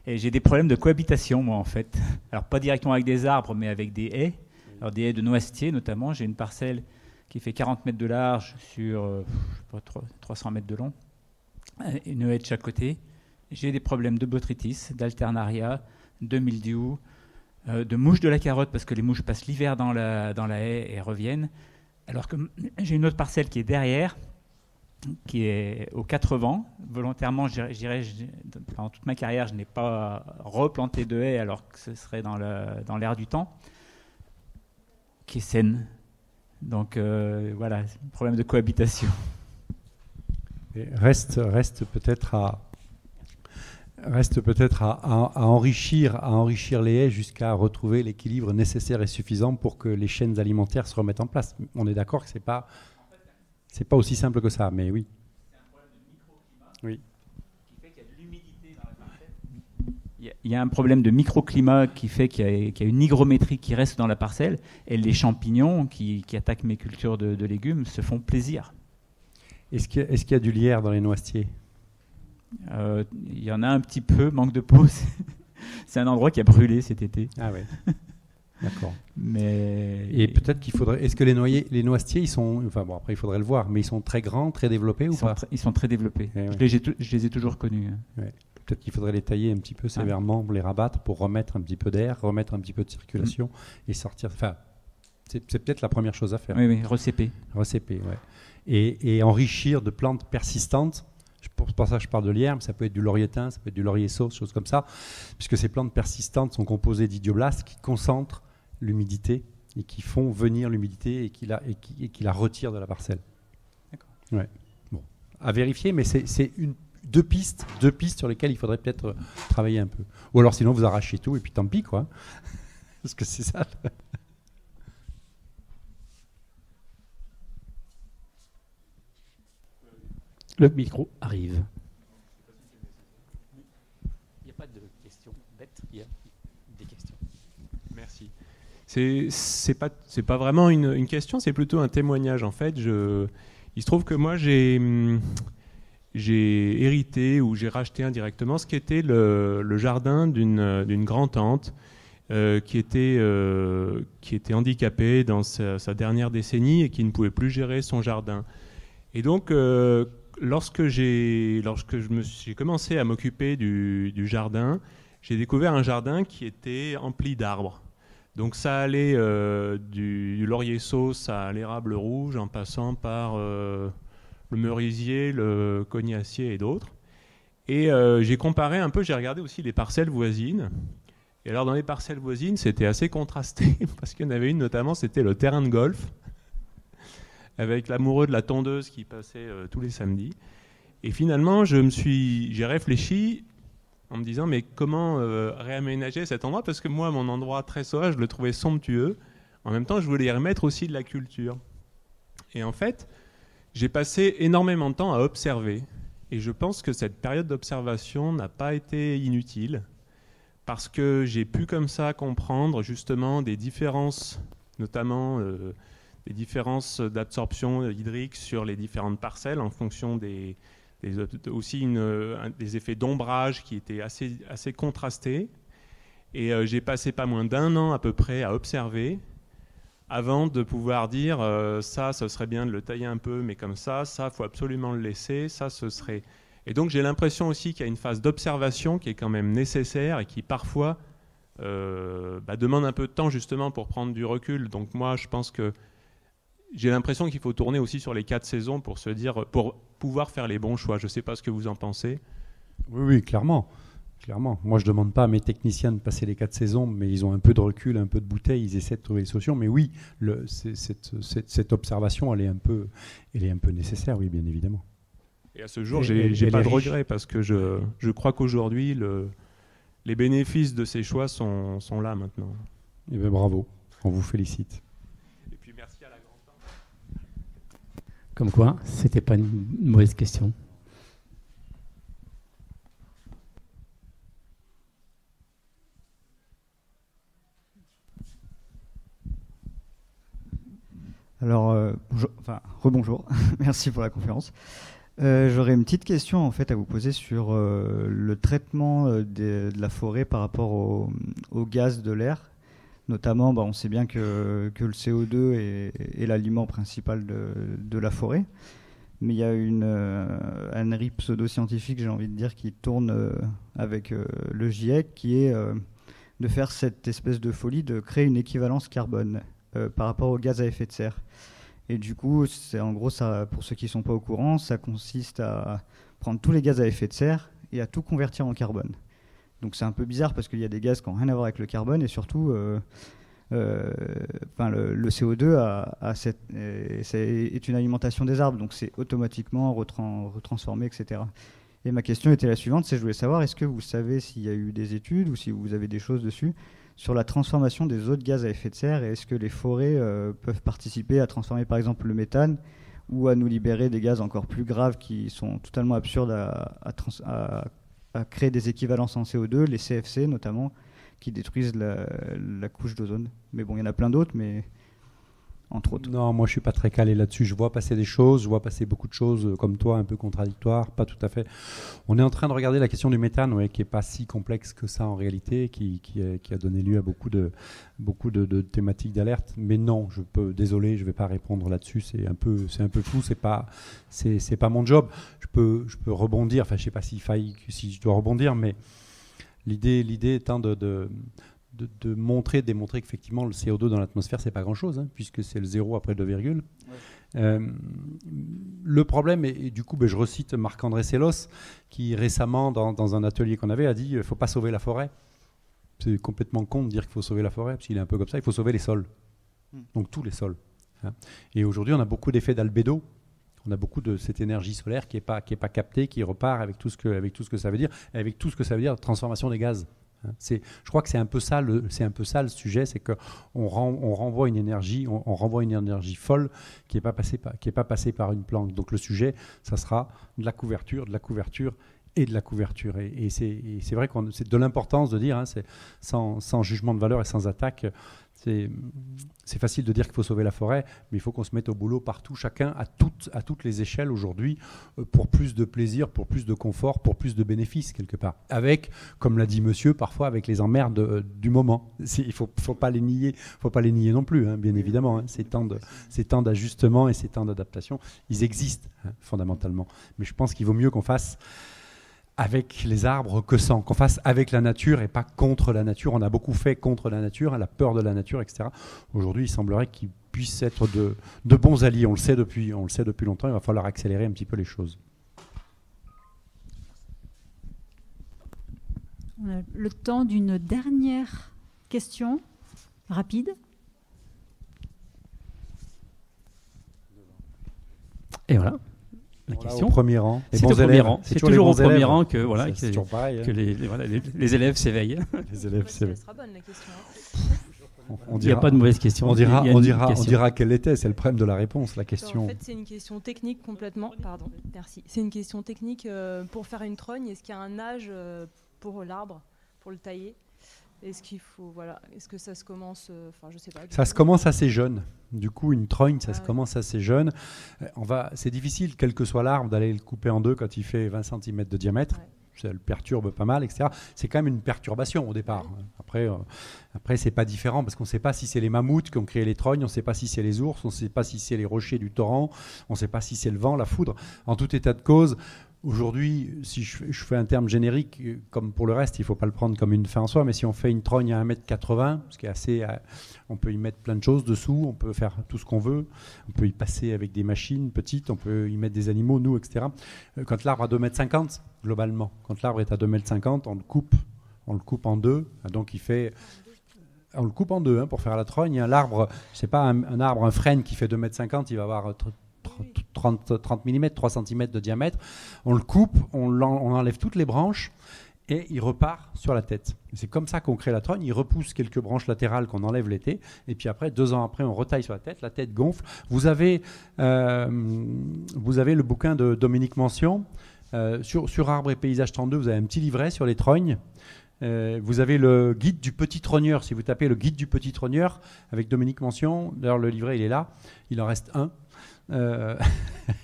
et j'ai des problèmes de cohabitation moi en fait. Alors pas directement avec des arbres mais avec des haies, alors des haies de noisetiers notamment. J'ai une parcelle qui fait 40 mètres de large sur 300 mètres de long, une haie de chaque côté. J'ai des problèmes de botrytis, d'alternaria, de mildiou, de mouches de la carotte parce que les mouches passent l'hiver dans la haie et reviennent. Alors que j'ai une autre parcelle qui est derrière, qui est aux 4 vents. Volontairement, pendant toute ma carrière, je n'ai pas replanté de haies alors que ce serait dans l'air du temps, qui est saine. Donc voilà, problème de cohabitation. Et reste peut-être à enrichir les haies jusqu'à retrouver l'équilibre nécessaire et suffisant pour que les chaînes alimentaires se remettent en place. On est d'accord que c'est pas aussi simple que ça, mais oui. C'est un problème de microclimat qui fait qu'il y a de l'humidité dans la parcelle. Il y a un problème de microclimat qui fait qu'il y a une hygrométrie qui reste dans la parcelle et les champignons qui attaquent mes cultures de légumes se font plaisir. Est-ce qu'il y a du lierre dans les noisetiers ? Il y en a un petit peu, manque de peau. C'est un endroit qui a brûlé cet été. Ah oui. D'accord. Et peut-être qu'il faudrait. Est-ce que les noisetiers, ils sont. Enfin bon, après il faudrait le voir, mais ils sont très grands, très développés ou pas ? Ils sont très développés. Je les ai toujours connus. Ouais. Peut-être qu'il faudrait les tailler un petit peu sévèrement, les rabattre pour remettre un petit peu d'air, remettre un petit peu de circulation et sortir. Enfin, c'est peut-être la première chose à faire. Oui, recéper. Recéper, ouais. Et enrichir de plantes persistantes. Pour ça, je parle de lierre, mais ça peut être du laurier thym, ça peut être du laurier sauce, choses comme ça, puisque ces plantes persistantes sont composées d'idioblastes qui concentrent l'humidité et qui font venir l'humidité et qui la retirent de la parcelle. D'accord. Ouais. Bon, à vérifier, mais c'est deux pistes sur lesquelles il faudrait peut-être travailler un peu. Ou alors sinon vous arrachez tout et puis tant pis quoi. Parce que c'est ça. Le micro arrive. Il n'y a pas de questions bêtes, il y a des questions. Merci. C'est pas vraiment une question, c'est plutôt un témoignage en fait. Il se trouve que moi j'ai hérité ou j'ai racheté indirectement ce qui était le jardin d'une grand-tante qui était handicapé dans sa dernière décennie et qui ne pouvait plus gérer son jardin. Et donc, lorsque j'ai commencé à m'occuper du jardin, j'ai découvert un jardin qui était empli d'arbres. Donc ça allait du laurier sauce à l'érable rouge, en passant par le merisier, le cognacier et d'autres. Et j'ai comparé un peu, j'ai regardé aussi les parcelles voisines. Et alors dans les parcelles voisines, c'était assez contrasté, parce qu'il y en avait une notamment, c'était le terrain de golf, avec l'amoureux de la tondeuse qui passait tous les samedis. Et finalement, j'ai réfléchi en me disant, mais comment réaménager cet endroit? Parce que moi, mon endroit très sauvage, je le trouvais somptueux. En même temps, je voulais y remettre aussi de la culture. Et en fait, j'ai passé énormément de temps à observer. Et je pense que cette période d'observation n'a pas été inutile, parce que j'ai pu comme ça comprendre justement des différences, notamment des différences d'absorption hydrique sur les différentes parcelles en fonction aussi des effets d'ombrage qui étaient assez contrastés. Et j'ai passé pas moins d'1 an à peu près à observer avant de pouvoir dire ça, ce serait bien de le tailler un peu, mais comme ça, il faut absolument le laisser, ça, ce serait... Et donc j'ai l'impression aussi qu'il y a une phase d'observation qui est quand même nécessaire et qui parfois demande un peu de temps justement pour prendre du recul. Donc moi, je pense que j'ai l'impression qu'il faut tourner aussi sur les 4 saisons pour pouvoir faire les bons choix. Je ne sais pas ce que vous en pensez. Oui, clairement. Moi, je ne demande pas à mes techniciens de passer les 4 saisons, mais ils ont un peu de recul, un peu de bouteille, ils essaient de trouver des solutions. Mais oui, cette observation, elle est un peu nécessaire, oui, bien évidemment. Et à ce jour, j'ai pas de regret, parce que je crois qu'aujourd'hui, les bénéfices de ces choix sont là maintenant. Eh bien, bravo, on vous félicite. Et puis merci à la grande. Comme quoi, c'était pas une mauvaise question. Alors, rebonjour, merci pour la conférence. J'aurais une petite question en fait à vous poser sur le traitement de la forêt par rapport au gaz de l'air. Notamment, on sait bien que le CO2 est l'aliment principal de la forêt. Mais il y a une ânerie pseudo-scientifique, j'ai envie de dire, qui tourne avec le GIEC, qui est de faire cette espèce de folie de créer une équivalence carbone par rapport aux gaz à effet de serre. Et du coup, en gros, ça, pour ceux qui ne sont pas au courant, ça consiste à prendre tous les gaz à effet de serre et à tout convertir en carbone. Donc c'est un peu bizarre parce qu'il y a des gaz qui n'ont rien à voir avec le carbone et surtout, le CO2 est une alimentation des arbres, donc c'est automatiquement retransformé, etc. Et ma question était la suivante, c'est je voulais savoir, est-ce que vous savez s'il y a eu des études ou si vous avez des choses dessus sur la transformation des autres gaz à effet de serre, et est-ce que les forêts peuvent participer à transformer par exemple le méthane ou à nous libérer des gaz encore plus graves qui sont totalement absurdes à créer des équivalences en CO2, les CFC notamment, qui détruisent la couche d'ozone. Mais bon, il y en a plein d'autres, mais entre autres. Non, moi je suis pas très calé là-dessus. Je vois passer des choses, je vois passer beaucoup de choses comme toi, un peu contradictoires, pas tout à fait. On est en train de regarder la question du méthane, qui est pas si complexe que ça en réalité, qui a donné lieu à beaucoup de thématiques d'alerte. Mais non, désolé, je vais pas répondre là-dessus. C'est un peu fou. C'est pas mon job. Je peux rebondir. Enfin, je sais pas si je dois rebondir, mais l'idée étant de démontrer qu'effectivement le CO2 dans l'atmosphère c'est pas grand chose, puisque c'est le 0 après 2 virgules. Ouais. Le problème, et du coup je recite Marc-André Sellos qui récemment dans un atelier qu'on avait a dit il ne faut pas sauver la forêt. C'est complètement con de dire qu'il faut sauver la forêt, parce qu'il est un peu comme ça, il faut sauver les sols, donc tous les sols. Et aujourd'hui on a beaucoup d'effets d'albédo. On a beaucoup de cette énergie solaire qui est pas captée, qui repart avec tout ce que ça veut dire, et avec tout ce que ça veut dire transformation des gaz. Je crois que c'est un peu ça le sujet, c'est qu'on renvoie une énergie, folle qui n'est pas passée par une planque. Donc le sujet, ça sera de la couverture et de la couverture. Et c'est vrai que c'est de l'importance de dire, sans jugement de valeur et sans attaque, C'est facile de dire qu'il faut sauver la forêt, mais il faut qu'on se mette au boulot partout, chacun à toutes les échelles aujourd'hui, pour plus de plaisir, pour plus de confort, pour plus de bénéfices quelque part. Avec, comme l'a dit monsieur, parfois avec les emmerdes du moment. Il faut pas les nier, non plus, hein, bien évidemment. Hein. Ces temps d'ajustement et ces temps d'adaptation, ils existent fondamentalement. Mais je pense qu'il vaut mieux qu'on fasse avec les arbres que sans, qu'on fasse avec la nature et pas contre la nature. On a beaucoup fait contre la nature, la peur de la nature, etc. Aujourd'hui, il semblerait qu'ils puissent être de bons alliés. On le sait depuis longtemps, il va falloir accélérer un petit peu les choses. On a le temps d'une dernière question rapide. Et voilà. La question. Au premier rang. C'est toujours au premier rang que, voilà, que les élèves s'éveillent. Les élèves s'éveillent. Ça sera bonne la question. Il n'y a pas de mauvaise question. On dira quelle était. C'est le problème de la réponse, la question. En fait, c'est une question technique complètement. Pardon, merci. C'est une question technique pour faire une trogne. Est-ce qu'il y a un âge pour l'arbre, pour le tailler? Est-ce qu'il faut, voilà, est-ce que ça se commence, enfin, je sais pas. Ça se commence assez jeune. Du coup, une trogne, ça se commence assez jeune. C'est difficile, quel que soit l'arbre, d'aller le couper en deux quand il fait 20 cm de diamètre. Ouais. Ça le perturbe pas mal, etc. C'est quand même une perturbation au départ. Ouais. Après, c'est pas différent parce qu'on ne sait pas si c'est les mammouths qui ont créé les trognes, on ne sait pas si c'est les ours, on ne sait pas si c'est les rochers du torrent, on ne sait pas si c'est le vent, la foudre. En tout état de cause, aujourd'hui, si je fais un terme générique, comme pour le reste, il ne faut pas le prendre comme une fin en soi, mais si on fait une trogne à 1,80 m, ce qui est assez... on peut y mettre plein de choses dessous, on peut faire tout ce qu'on veut, on peut y passer avec des machines petites, on peut y mettre des animaux, nous, etc. Quand l'arbre a 2,50 m, globalement, quand l'arbre est à 2,50 m, on le coupe en deux, donc il fait... On le coupe en deux pour faire la trogne. L'arbre, c'est pas un arbre, un frêne qui fait 2,50 m, il va avoir 30 mm, 3 cm de diamètre. On le coupe, on enlève toutes les branches et il repart sur la tête. C'est comme ça qu'on crée la trogne. Il repousse quelques branches latérales qu'on enlève l'été et puis après, 2 ans après, on retaille sur la tête gonfle. Vous avez le bouquin de Dominique Mention sur Arbres et Paysages 32, vous avez un petit livret sur les trognes. Vous avez le guide du petit trogneur. Si vous tapez le guide du petit trogneur avec Dominique Mention, d'ailleurs le livret il est là, il en reste un.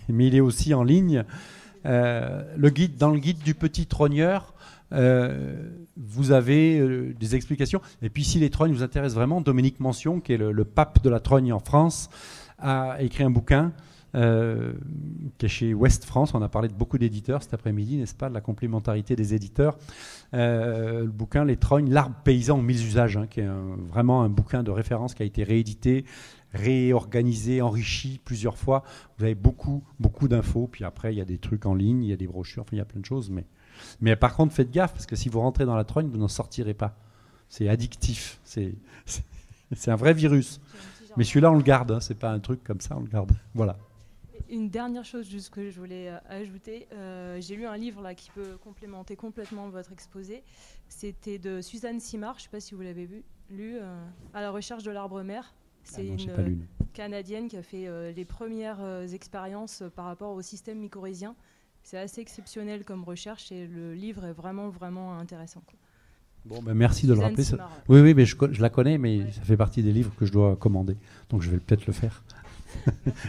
Mais il est aussi en ligne. Dans le guide du petit trogneur, vous avez des explications. Et puis si les trognes vous intéressent vraiment, Dominique Mention, qui est le pape de la trogne en France, a écrit un bouquin qui est chez Ouest France. On a parlé de beaucoup d'éditeurs cet après-midi, n'est-ce pas, de la complémentarité des éditeurs. Le bouquin Les trognes, l'arbre paysan en 1000 usages, qui est vraiment un bouquin de référence qui a été réédité, réorganisé, enrichi plusieurs fois. Vous avez beaucoup d'infos. Puis après, il y a des trucs en ligne, il y a des brochures, enfin, il y a plein de choses. Mais par contre, faites gaffe, parce que si vous rentrez dans la trogne, vous n'en sortirez pas. C'est addictif. C'est un vrai virus. Mais celui-là, on le garde. C'est pas un truc comme ça, on le garde. Voilà. Une dernière chose juste que je voulais ajouter, j'ai lu un livre là qui peut complémenter complètement votre exposé. C'était de Suzanne Simard, je ne sais pas si vous l'avez lu, À la recherche de l'arbre mère. C'est une Canadienne qui a fait les premières expériences par rapport au système mycorhizien. C'est assez exceptionnel comme recherche et le livre est vraiment, vraiment intéressant, quoi. Bon, merci de le rappeler. Simard, oui, mais je la connais, mais ça fait partie des livres que je dois commander. Donc je vais peut-être le faire.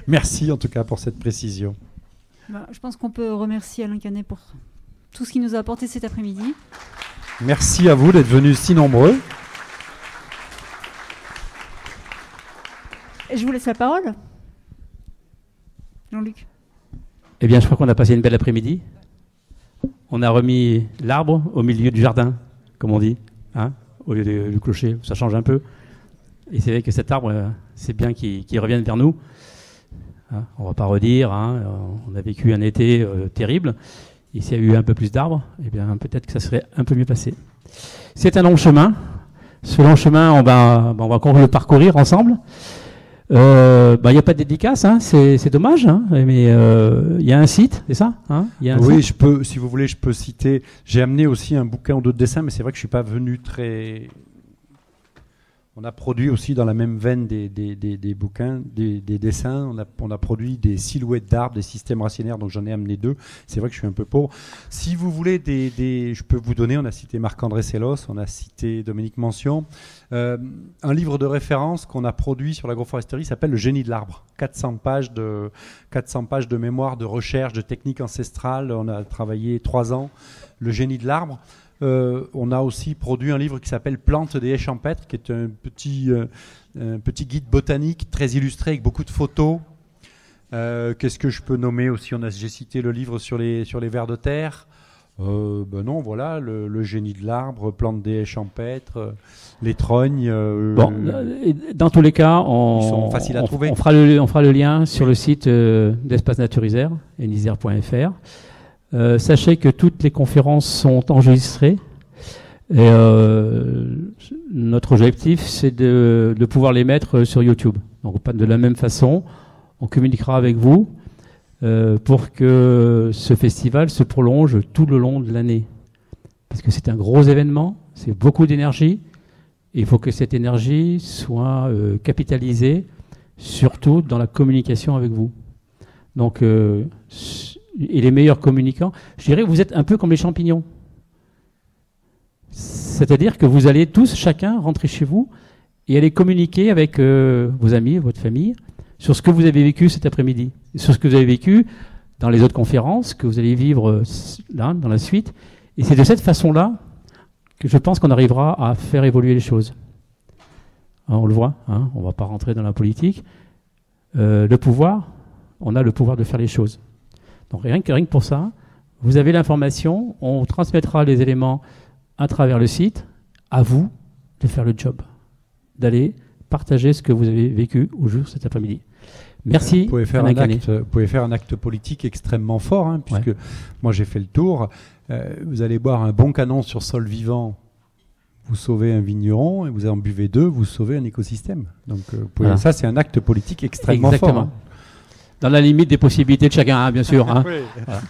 Merci en tout cas pour cette précision. Je pense qu'on peut remercier Alain Canet pour tout ce qu'il nous a apporté cet après-midi. Merci à vous d'être venus si nombreux. Et je vous laisse la parole. Jean-Luc. Eh bien, je crois qu'on a passé une belle après-midi. On a remis l'arbre au milieu du jardin, comme on dit, au lieu du clocher. Ça change un peu. Et c'est vrai que cet arbre, c'est bien qu'il revienne vers nous. On ne va pas redire, on a vécu un été terrible. Et s'il y a eu un peu plus d'arbres, eh bien, peut-être que ça serait un peu mieux passé. C'est un long chemin. Ce long chemin, on va encore le parcourir ensemble. Il n'y a pas de dédicace, c'est dommage, mais il y a un site, c'est ça, Oui, si vous voulez, je peux citer. J'ai amené aussi un bouquin ou d'autres dessins, mais c'est vrai que je ne suis pas venu très On a produit aussi dans la même veine des bouquins, des dessins. On a produit des silhouettes d'arbres, des systèmes racinaires, donc j'en ai amené 2. C'est vrai que je suis un peu pauvre. Si vous voulez, je peux vous donner, on a cité Marc-André Sellos, on a cité Dominique Mention. Un livre de référence qu'on a produit sur l'agroforesterie s'appelle Le génie de l'arbre. 400 pages de mémoire, de recherche, de techniques ancestrales. On a travaillé 3 ans. Le génie de l'arbre. On a aussi produit un livre qui s'appelle Plantes des haies champêtres, qui est un petit guide botanique très illustré avec beaucoup de photos. Qu'est-ce que je peux nommer aussi? J'ai cité le livre sur les vers de terre. Non, voilà, le génie de l'arbre, Plantes des haies champêtres, les trognes. Dans tous les cas, ils sont faciles à trouver. On fera le lien sur le site d'Espace Nature Isère, enisère.fr. Sachez que toutes les conférences sont enregistrées et notre objectif c'est de pouvoir les mettre sur YouTube. Donc pas de la même façon, on communiquera avec vous pour que ce festival se prolonge tout le long de l'année. Parce que c'est un gros événement, c'est beaucoup d'énergie et il faut que cette énergie soit capitalisée, surtout dans la communication avec vous. Donc et les meilleurs communicants, je dirais que vous êtes un peu comme les champignons. C'est-à-dire que vous allez tous, chacun, rentrer chez vous et aller communiquer avec vos amis, votre famille, sur ce que vous avez vécu cet après-midi, sur ce que vous avez vécu dans les autres conférences, que vous allez vivre là, dans la suite. Et c'est de cette façon-là que je pense qu'on arrivera à faire évoluer les choses. Hein, on le voit, hein, on ne va pas rentrer dans la politique. Le pouvoir, on a le pouvoir de faire les choses. Donc rien que pour ça, vous avez l'information, on transmettra les éléments à travers le site, à vous de faire le job, d'aller partager ce que vous avez vécu au jour cet après-midi. Merci. Vous pouvez faire un acte politique extrêmement fort, hein, puisque moi j'ai fait le tour. Vous allez boire un bon canon sur sol vivant, vous sauvez un vigneron, et vous en buvez 2, vous sauvez un écosystème. Donc ça c'est un acte politique extrêmement fort. Hein. Dans la limite des possibilités de chacun, hein, bien sûr. Hein. Oui. Voilà.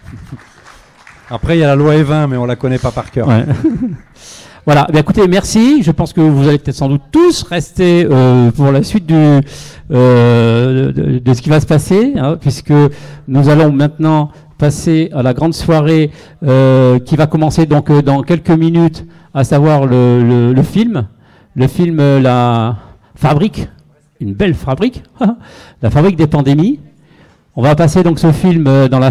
Après, il y a la loi E20, mais on ne la connaît pas par cœur. Ouais. Voilà. Bien, écoutez, merci. Je pense que vous allez peut-être sans doute tous rester pour la suite de ce qui va se passer, hein, puisque nous allons maintenant passer à la grande soirée qui va commencer donc dans quelques minutes, à savoir le film. Le film La Fabrique, une belle fabrique, la fabrique des pandémies. On va passer donc ce film dans la